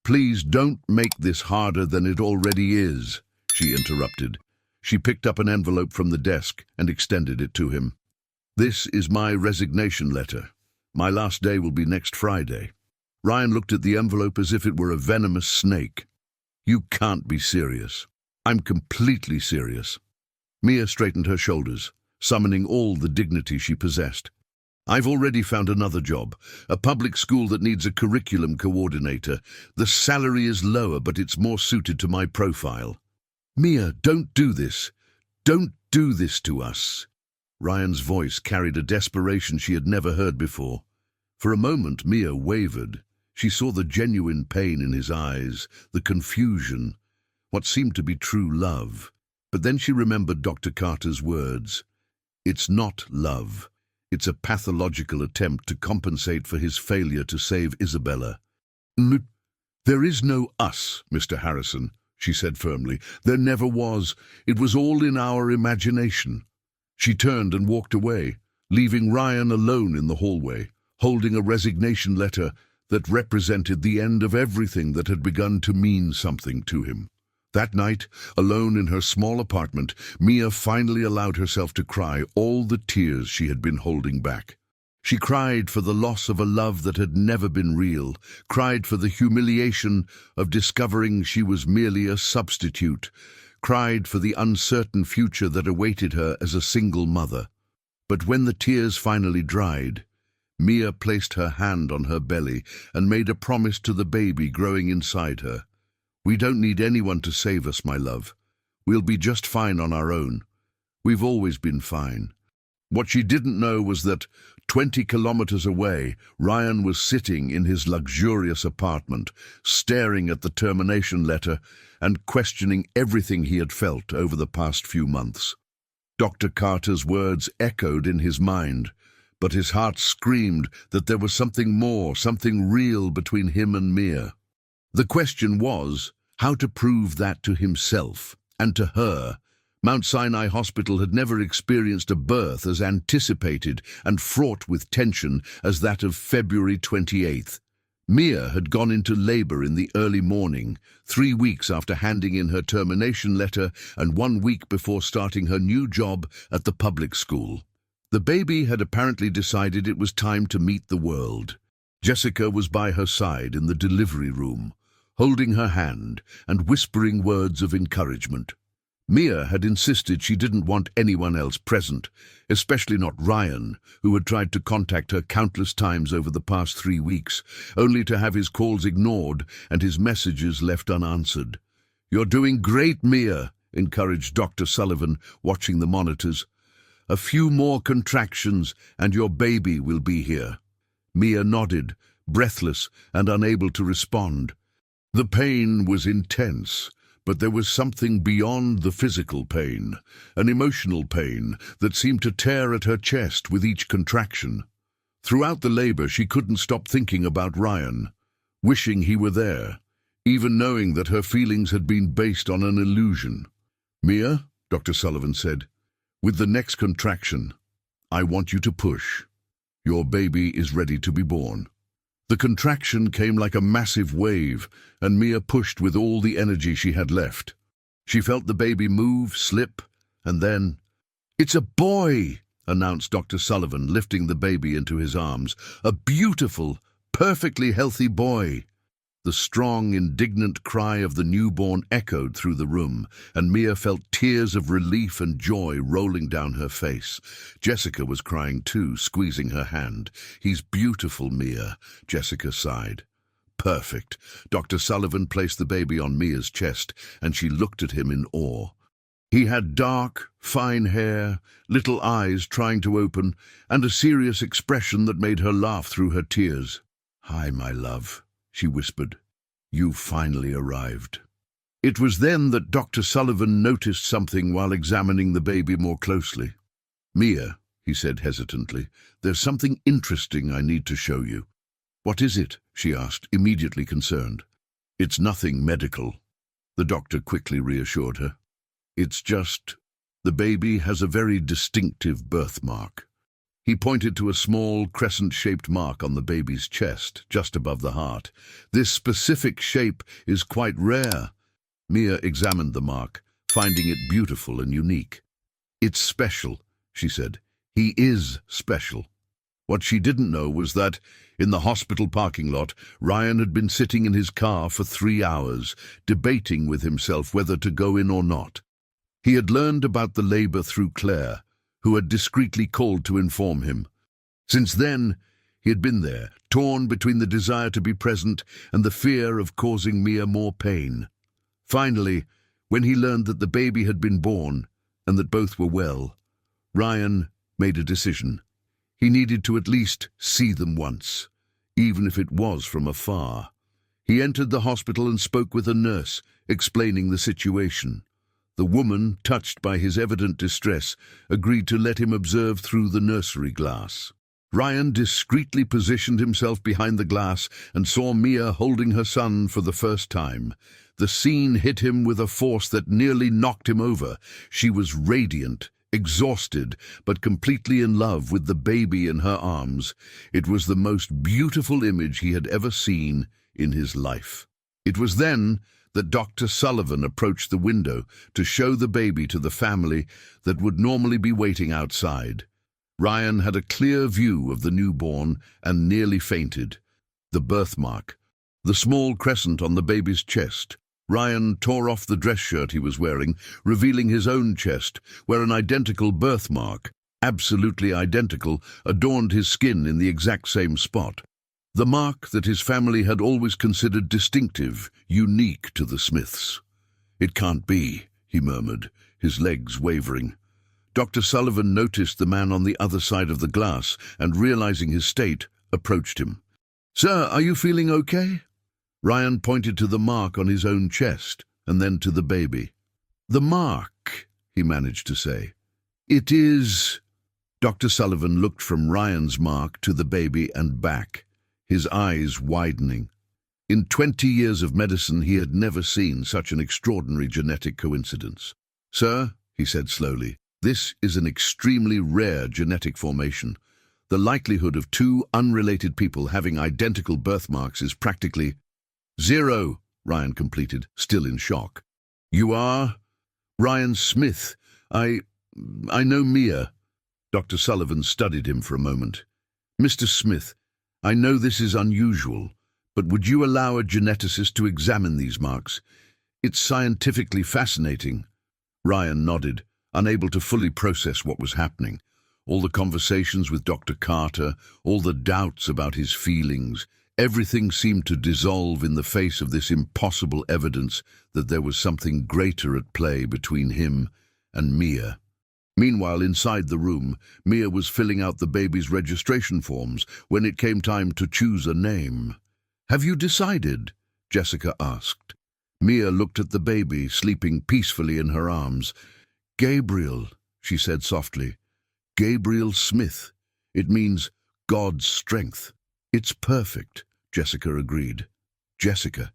Please don't make this harder than it already is, she interrupted. She picked up an envelope from the desk and extended it to him. This is my resignation letter. My last day will be next Friday. Ryan looked at the envelope as if it were a venomous snake. You can't be serious. I'm completely serious. Mia straightened her shoulders, summoning all the dignity she possessed. I've already found another job, a public school that needs a curriculum coordinator. The salary is lower, but it's more suited to my profile. Mia, don't do this. Don't do this to us. Ryan's voice carried a desperation she had never heard before. For a moment, Mia wavered. She saw the genuine pain in his eyes, the confusion, what seemed to be true love. But then she remembered Dr. Carter's words. It's not love. It's a pathological attempt to compensate for his failure to save Isabella. There is no us, Mr. Harrison, she said firmly. There never was. It was all in our imagination. She turned and walked away, leaving Ryan alone in the hallway, holding a resignation letter that represented the end of everything that had begun to mean something to him. That night, alone in her small apartment, Mia finally allowed herself to cry all the tears she had been holding back. She cried for the loss of a love that had never been real, cried for the humiliation of discovering she was merely a substitute, cried for the uncertain future that awaited her as a single mother. But when the tears finally dried, Mia placed her hand on her belly and made a promise to the baby growing inside her. We don't need anyone to save us, my love. We'll be just fine on our own. We've always been fine. What she didn't know was that 20 kilometers away, Ryan was sitting in his luxurious apartment, staring at the termination letter and questioning everything he had felt over the past few months. Dr. Carter's words echoed in his mind, but his heart screamed that there was something more, something real between him and Mia. The question was how to prove that to himself and to her. Mount Sinai Hospital had never experienced a birth as anticipated and fraught with tension as that of February 28th. Mia had gone into labor in the early morning, 3 weeks after handing in her termination letter and 1 week before starting her new job at the public school. The baby had apparently decided it was time to meet the world. Jessica was by her side in the delivery room, holding her hand and whispering words of encouragement. Mia had insisted she didn't want anyone else present, especially not Ryan, who had tried to contact her countless times over the past 3 weeks, only to have his calls ignored and his messages left unanswered. "You're doing great, Mia," encouraged Dr. Sullivan, watching the monitors. "A few more contractions and your baby will be here." Mia nodded, breathless and unable to respond. The pain was intense, but there was something beyond the physical pain, an emotional pain that seemed to tear at her chest with each contraction. Throughout the labor, she couldn't stop thinking about Ryan, wishing he were there, even knowing that her feelings had been based on an illusion. "Mia," Dr. Sullivan said, "with the next contraction, I want you to push. Your baby is ready to be born." The contraction came like a massive wave, and Mia pushed with all the energy she had left. She felt the baby move, slip, and then... "It's a boy," announced Dr. Sullivan, lifting the baby into his arms. "A beautiful, perfectly healthy boy." The strong, indignant cry of the newborn echoed through the room, and Mia felt tears of relief and joy rolling down her face. Jessica was crying too, squeezing her hand. "He's beautiful, Mia," Jessica sighed. "Perfect." Dr. Sullivan placed the baby on Mia's chest, and she looked at him in awe. He had dark, fine hair, little eyes trying to open, and a serious expression that made her laugh through her tears. "Hi, my love," she whispered. "You've finally arrived." It was then that Dr. Sullivan noticed something while examining the baby more closely. "Mia," he said hesitantly, "there's something interesting I need to show you." "What is it?" she asked, immediately concerned. "It's nothing medical," the doctor quickly reassured her. "It's just, the baby has a very distinctive birthmark." He pointed to a small, crescent-shaped mark on the baby's chest, just above the heart. "This specific shape is quite rare." Mia examined the mark, finding it beautiful and unique. "It's special," she said. "He is special." What she didn't know was that, in the hospital parking lot, Ryan had been sitting in his car for 3 hours, debating with himself whether to go in or not. He had learned about the labor through Claire, who had discreetly called to inform him. Since then, he had been there, torn between the desire to be present and the fear of causing Mia more pain. Finally, when he learned that the baby had been born and that both were well, Ryan made a decision. He needed to at least see them once, even if it was from afar. He entered the hospital and spoke with a nurse, explaining the situation. The woman, touched by his evident distress, agreed to let him observe through the nursery glass. Ryan discreetly positioned himself behind the glass and saw Mia holding her son for the first time. The scene hit him with a force that nearly knocked him over. She was radiant, exhausted, but completely in love with the baby in her arms. It was the most beautiful image he had ever seen in his life. It was then that Dr. Sullivan approached the window to show the baby to the family that would normally be waiting outside. Ryan had a clear view of the newborn and nearly fainted. The birthmark, the small crescent on the baby's chest. Ryan tore off the dress shirt he was wearing, revealing his own chest, where an identical birthmark, absolutely identical, adorned his skin in the exact same spot. The mark that his family had always considered distinctive, unique to the Smiths. "It can't be," he murmured, his legs wavering. Dr. Sullivan noticed the man on the other side of the glass and, realizing his state, approached him. "Sir, are you feeling okay?" Ryan pointed to the mark on his own chest, and then to the baby. "The mark," he managed to say. "It is—" Dr. Sullivan looked from Ryan's mark to the baby and back, his eyes widening. In 20 years of medicine, he had never seen such an extraordinary genetic coincidence. "Sir," he said slowly, "this is an extremely rare genetic formation. The likelihood of 2 unrelated people having identical birthmarks is practically—" "0, Ryan completed, still in shock. "You are—" "Ryan Smith. I know Mia." Dr. Sullivan studied him for a moment. "Mr. Smith, I know this is unusual, but would you allow a geneticist to examine these marks? It's scientifically fascinating." Ryan nodded, unable to fully process what was happening. All the conversations with Dr. Carter, all the doubts about his feelings, everything seemed to dissolve in the face of this impossible evidence that there was something greater at play between him and Mia. Meanwhile, inside the room, Mia was filling out the baby's registration forms when it came time to choose a name. "Have you decided?" Jessica asked. Mia looked at the baby, sleeping peacefully in her arms. "Gabriel," she said softly. "Gabriel Smith. It means God's strength." "It's perfect," Jessica agreed. Jessica.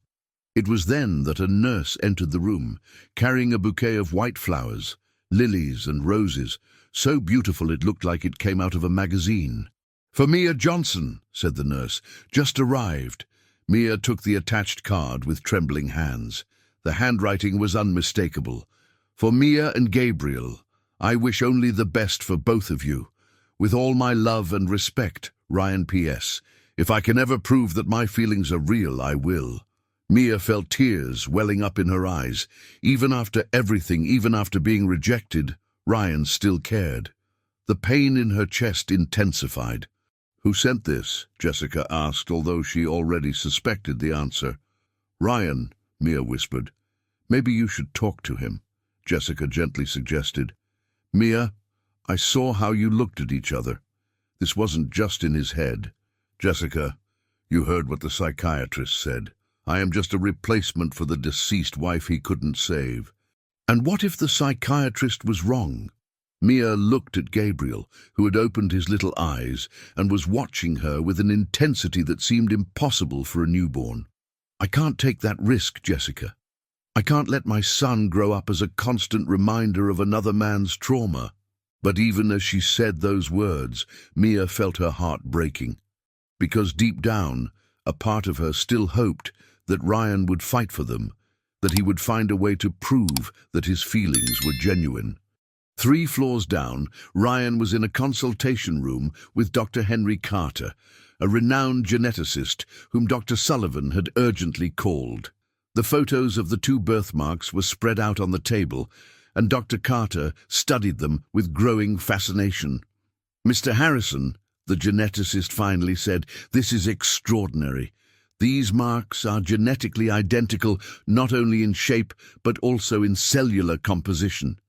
It was then that a nurse entered the room, carrying a bouquet of white flowers, lilies and roses, so beautiful it looked like it came out of a magazine. "For Mia Johnson," said the nurse. "Just arrived." Mia took the attached card with trembling hands. The handwriting was unmistakable. "For Mia and Gabriel, I wish only the best for both of you. With all my love and respect, Ryan P.S. If I can ever prove that my feelings are real, I will." Mia felt tears welling up in her eyes. Even after everything, even after being rejected, Ryan still cared. The pain in her chest intensified. "Who sent this?" Jessica asked, although she already suspected the answer. "Ryan," Mia whispered. "Maybe you should talk to him. Jessica gently suggested. Mia, I saw how you looked at each other. This wasn't just in his head. Jessica, you heard what the psychiatrist said. I am just a replacement for the deceased wife he couldn't save. And what if the psychiatrist was wrong? Mia looked at Gabriel, who had opened his little eyes and was watching her with an intensity that seemed impossible for a newborn. I can't take that risk, Jessica. I can't let my son grow up as a constant reminder of another man's trauma. But even as she said those words, Mia felt her heart breaking. Because deep down, a part of her still hoped that Ryan would fight for them, that he would find a way to prove that his feelings were genuine. 3 floors down, Ryan was in a consultation room with Dr. Henry Carter, a renowned geneticist whom Dr. Sullivan had urgently called. The photos of the 2 birthmarks were spread out on the table, and Dr. Carter studied them with growing fascination. Mr. Harrison, the geneticist finally said, this is extraordinary. These marks are genetically identical not only in shape but also in cellular composition.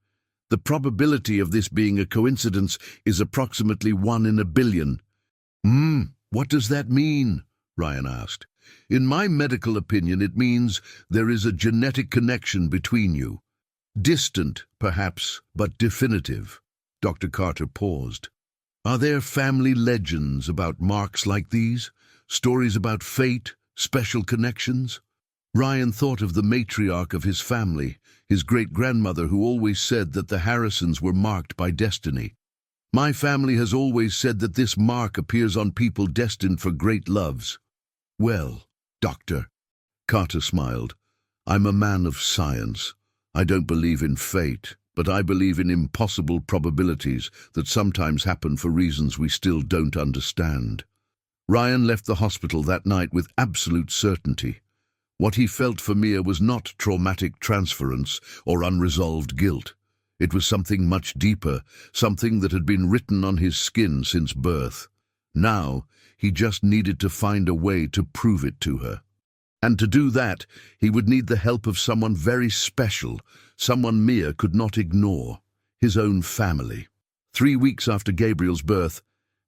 The probability of this being a coincidence is approximately 1 in a billion. What does that mean? Ryan asked. In my medical opinion, it means there is a genetic connection between you. Distant, perhaps, but definitive. Dr. Carter paused. Are there family legends about marks like these? Stories about fate, special connections? Ryan thought of the matriarch of his family, his great-grandmother, who always said that the Harrisons were marked by destiny. My family has always said that this mark appears on people destined for great loves. Well, Doctor, Carter smiled, I'm a man of science. I don't believe in fate, but I believe in impossible probabilities that sometimes happen for reasons we still don't understand. Ryan left the hospital that night with absolute certainty. What he felt for Mia was not traumatic transference or unresolved guilt. It was something much deeper, something that had been written on his skin since birth. Now, he just needed to find a way to prove it to her. And to do that, he would need the help of someone very special, someone Mia could not ignore, his own family. 3 weeks after Gabriel's birth,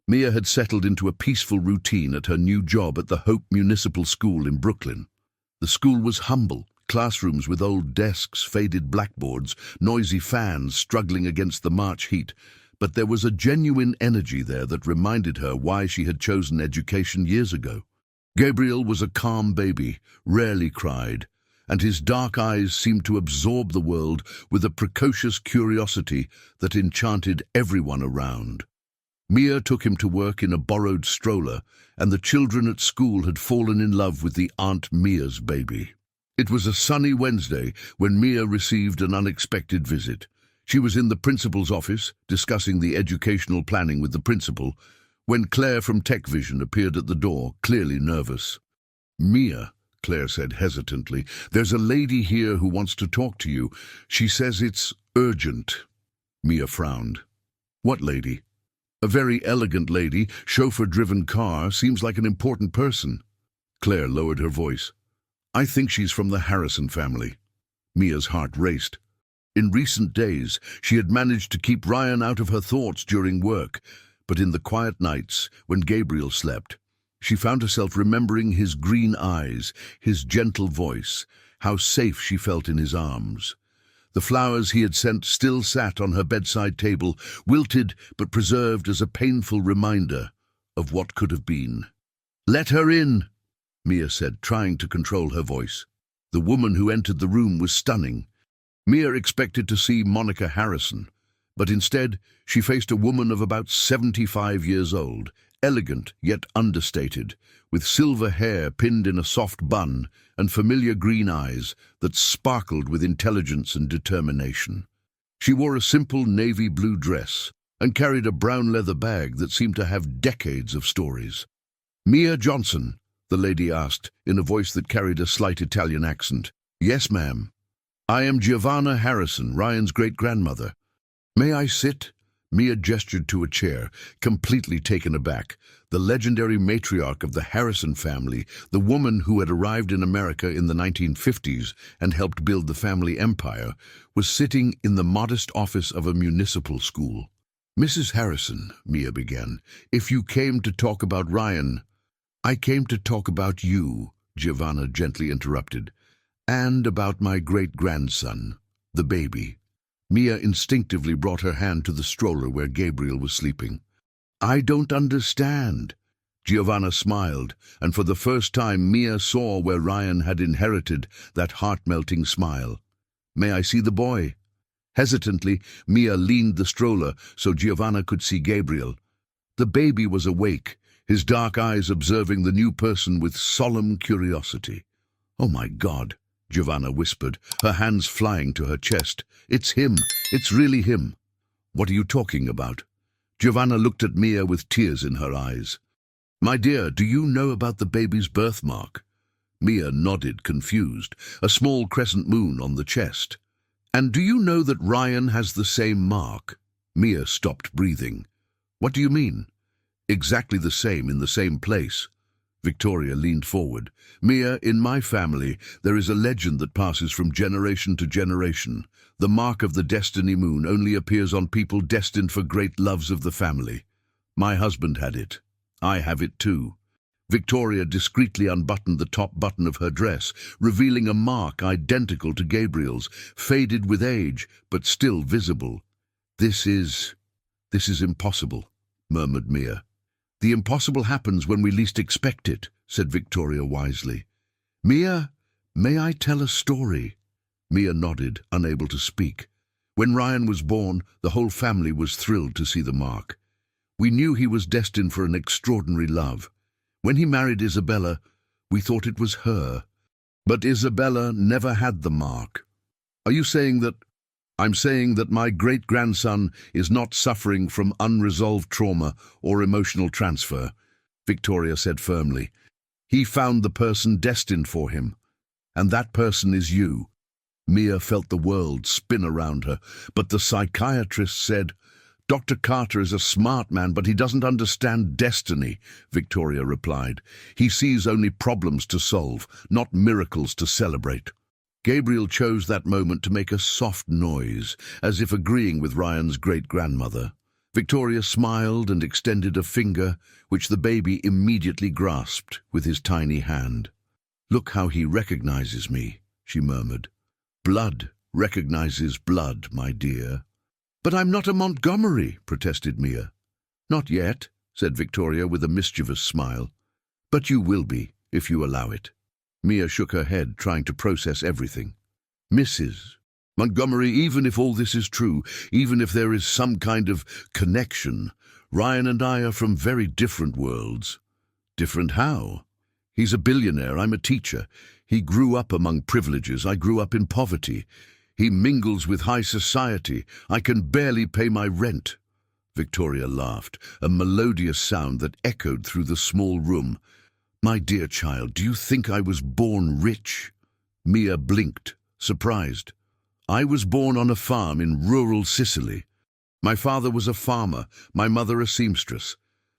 Mia had settled into a peaceful routine at her new job at the Hope Municipal School in Brooklyn. The school was humble, classrooms with old desks, faded blackboards, noisy fans struggling against the March heat, but there was a genuine energy there that reminded her why she had chosen education years ago. Gabriel was a calm baby, rarely cried, and his dark eyes seemed to absorb the world with a precocious curiosity that enchanted everyone around. Mia took him to work in a borrowed stroller, and the children at school had fallen in love with the Aunt Mia's baby. It was a sunny Wednesday when Mia received an unexpected visit. She was in the principal's office, discussing the educational planning with the principal, when Claire from Tech Vision appeared at the door, clearly nervous. Mia, Claire said hesitantly, there's a lady here who wants to talk to you. She says it's urgent. Mia frowned. What lady? A very elegant lady, chauffeur-driven car, seems like an important person. Claire lowered her voice. I think she's from the Harrison family. Mia's heart raced. In recent days, she had managed to keep Ryan out of her thoughts during work, but in the quiet nights, when Gabriel slept, she found herself remembering his green eyes, his gentle voice, how safe she felt in his arms. The flowers he had sent still sat on her bedside table, wilted but preserved as a painful reminder of what could have been. Let her in, Mia said, trying to control her voice. The woman who entered the room was stunning. Mia expected to see Monica Harrison, but instead she faced a woman of about 75 years old, elegant yet understated, with silver hair pinned in a soft bun and familiar green eyes that sparkled with intelligence and determination. She wore a simple navy blue dress and carried a brown leather bag that seemed to have decades of stories. Mia Johnson, the lady asked, in a voice that carried a slight Italian accent. Yes, ma'am. I am Giovanna Harrison, Ryan's great-grandmother. May I sit? Mia gestured to a chair, completely taken aback. The legendary matriarch of the Harrison family, the woman who had arrived in America in the 1950s and helped build the family empire, was sitting in the modest office of a municipal school. "Mrs. Harrison," Mia began, "if you came to talk about Ryan—" "I came to talk about you," Giovanna gently interrupted, "and about my great-grandson, the baby." Mia instinctively brought her hand to the stroller where Gabriel was sleeping. "I don't understand." Giovanna smiled, and for the first time Mia saw where Ryan had inherited that heart-melting smile. "May I see the boy?" Hesitantly, Mia leaned the stroller so Giovanna could see Gabriel. The baby was awake, his dark eyes observing the new person with solemn curiosity. "Oh my God," Giovanna whispered, her hands flying to her chest. "It's him. It's really him." "What are you talking about?" Giovanna looked at Mia with tears in her eyes. "My dear, do you know about the baby's birthmark?" Mia nodded, confused. "A small crescent moon on the chest." "And do you know that Ryan has the same mark?" Mia stopped breathing. "What do you mean?" "Exactly the same, in the same place." Victoria leaned forward. "Mia, in my family, there is a legend that passes from generation to generation. The mark of the destiny moon only appears on people destined for great loves of the family. My husband had it. I have it too." Victoria discreetly unbuttoned the top button of her dress, revealing a mark identical to Gabriel's, faded with age, but still visible. This is impossible," murmured Mia. "The impossible happens when we least expect it," said Victoria wisely. "Mia, may I tell a story?" Mia nodded, unable to speak. "When Ryan was born, the whole family was thrilled to see the mark. We knew he was destined for an extraordinary love. When he married Isabella, we thought it was her. But Isabella never had the mark." "Are you saying that—" "I'm saying that my great-grandson is not suffering from unresolved trauma or emotional transfer," Victoria said firmly. "He found the person destined for him, and that person is you." Mia felt the world spin around her, but the psychiatrist said, "Dr. Carter is a smart man, but he doesn't understand destiny," Victoria replied. "He sees only problems to solve, not miracles to celebrate." Gabriel chose that moment to make a soft noise, as if agreeing with Ryan's great-grandmother. Victoria smiled and extended a finger, which the baby immediately grasped with his tiny hand. "Look how he recognizes me," she murmured. "Blood recognizes blood, my dear." "But I'm not a Montgomery," protested Mia. "Not yet," said Victoria with a mischievous smile. "But you will be, if you allow it." Mia shook her head, trying to process everything. "Mrs. Montgomery, even if all this is true, even if there is some kind of connection, Ryan and I are from very different worlds." "Different how?" "He's a billionaire, I'm a teacher. He grew up among privileges, I grew up in poverty. He mingles with high society. I can barely pay my rent." Victoria laughed, a melodious sound that echoed through the small room. "My dear child, do you think I was born rich?" Mia blinked, surprised. "I was born on a farm in rural Sicily. My father was a farmer, my mother a seamstress.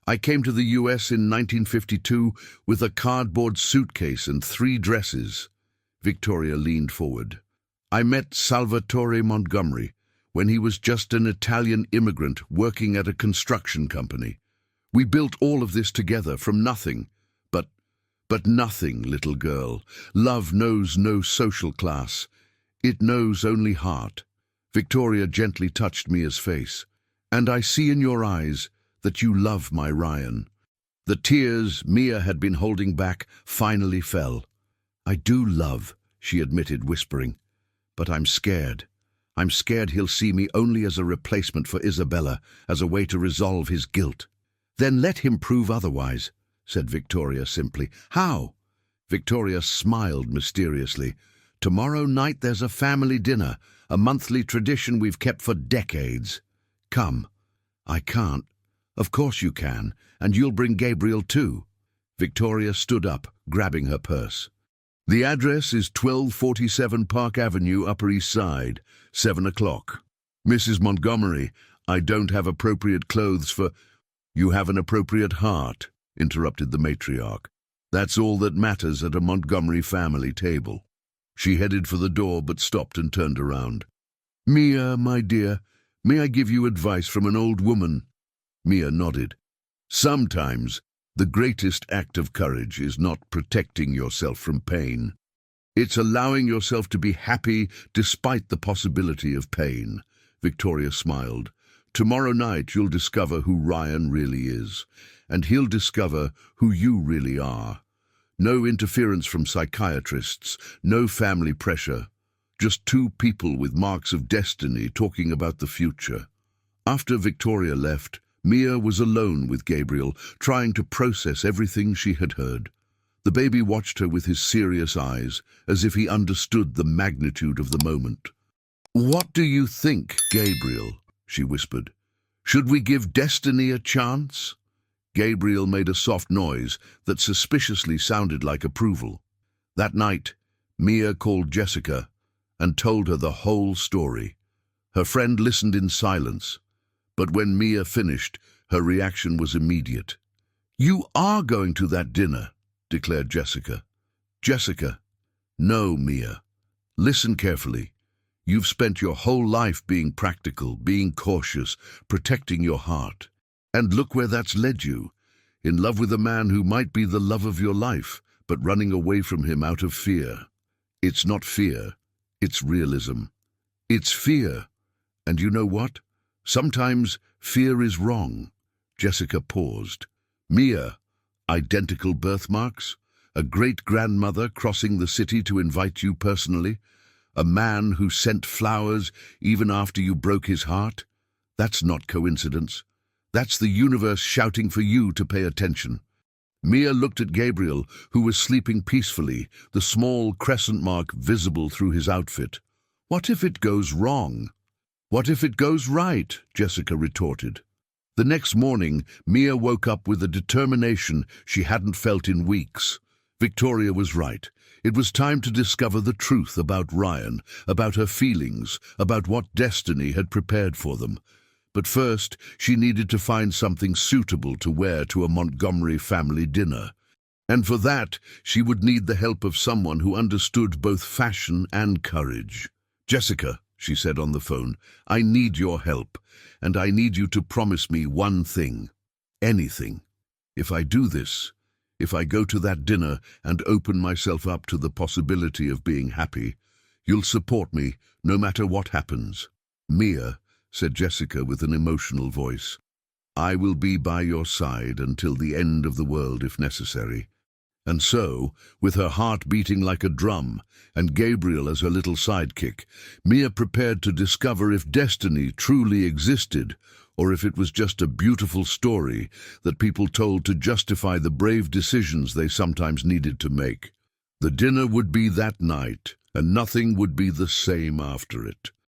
I came to the US in 1952 with a cardboard suitcase and 3 dresses." Victoria leaned forward. "I met Salvatore Montgomery when he was just an Italian immigrant working at a construction company. We built all of this together from nothing. But nothing, little girl. Love knows no social class. It knows only heart." Victoria gently touched Mia's face. "And I see in your eyes that you love my Ryan." The tears Mia had been holding back finally fell. "I do love," she admitted, whispering. "But I'm scared. I'm scared he'll see me only as a replacement for Isabella, as a way to resolve his guilt." "Then let him prove otherwise," said Victoria simply. "How?" Victoria smiled mysteriously. "Tomorrow night there's a family dinner, a monthly tradition we've kept for decades. Come." "I can't." "Of course you can, and you'll bring Gabriel too." Victoria stood up, grabbing her purse. "The address is 1247 Park Avenue, Upper East Side, 7 o'clock. Mrs. Montgomery, I don't have appropriate clothes for—" "You have an appropriate heart," interrupted the matriarch. "That's all that matters at a Montgomery family table." She headed for the door but stopped and turned around. "Mia, my dear, may I give you advice from an old woman?" Mia nodded. "Sometimes the greatest act of courage is not protecting yourself from pain. It's allowing yourself to be happy despite the possibility of pain." Victoria smiled. "Tomorrow night you'll discover who Ryan really is, and he'll discover who you really are. No interference from psychiatrists, no family pressure. Just two people with marks of destiny talking about the future." After Victoria left, Mia was alone with Gabriel, trying to process everything she had heard. The baby watched her with his serious eyes, as if he understood the magnitude of the moment. "What do you think, Gabriel?" she whispered. "Should we give destiny a chance?" Gabriel made a soft noise that suspiciously sounded like approval. That night, Mia called Jessica and told her the whole story. Her friend listened in silence, but when Mia finished, her reaction was immediate. "You are going to that dinner," declared Jessica. "Jessica, no, Mia. Listen carefully. You've spent your whole life being practical, being cautious, protecting your heart. And look where that's led you. In love with a man who might be the love of your life, but running away from him out of fear. It's not fear, it's realism. It's fear. And you know what? Sometimes fear is wrong." Jessica paused. "Mia, identical birthmarks? A great-grandmother crossing the city to invite you personally? A man who sent flowers even after you broke his heart? That's not coincidence. That's the universe shouting for you to pay attention." Mia looked at Gabriel, who was sleeping peacefully, the small crescent mark visible through his outfit. "What if it goes wrong?" "What if it goes right?" Jessica retorted. The next morning, Mia woke up with a determination she hadn't felt in weeks. Victoria was right. It was time to discover the truth about Ryan, about her feelings, about what destiny had prepared for them. But first, she needed to find something suitable to wear to a Montgomery family dinner. And for that, she would need the help of someone who understood both fashion and courage. "Jessica," she said on the phone, "I need your help, and I need you to promise me one thing. Anything. If I do this, if I go to that dinner and open myself up to the possibility of being happy, you'll support me no matter what happens." "Mia," said Jessica with an emotional voice, "I will be by your side until the end of the world if necessary." And so, with her heart beating like a drum, and Gabriel as her little sidekick, Mia prepared to discover if destiny truly existed, or if it was just a beautiful story that people told to justify the brave decisions they sometimes needed to make. The dinner would be that night, and nothing would be the same after it.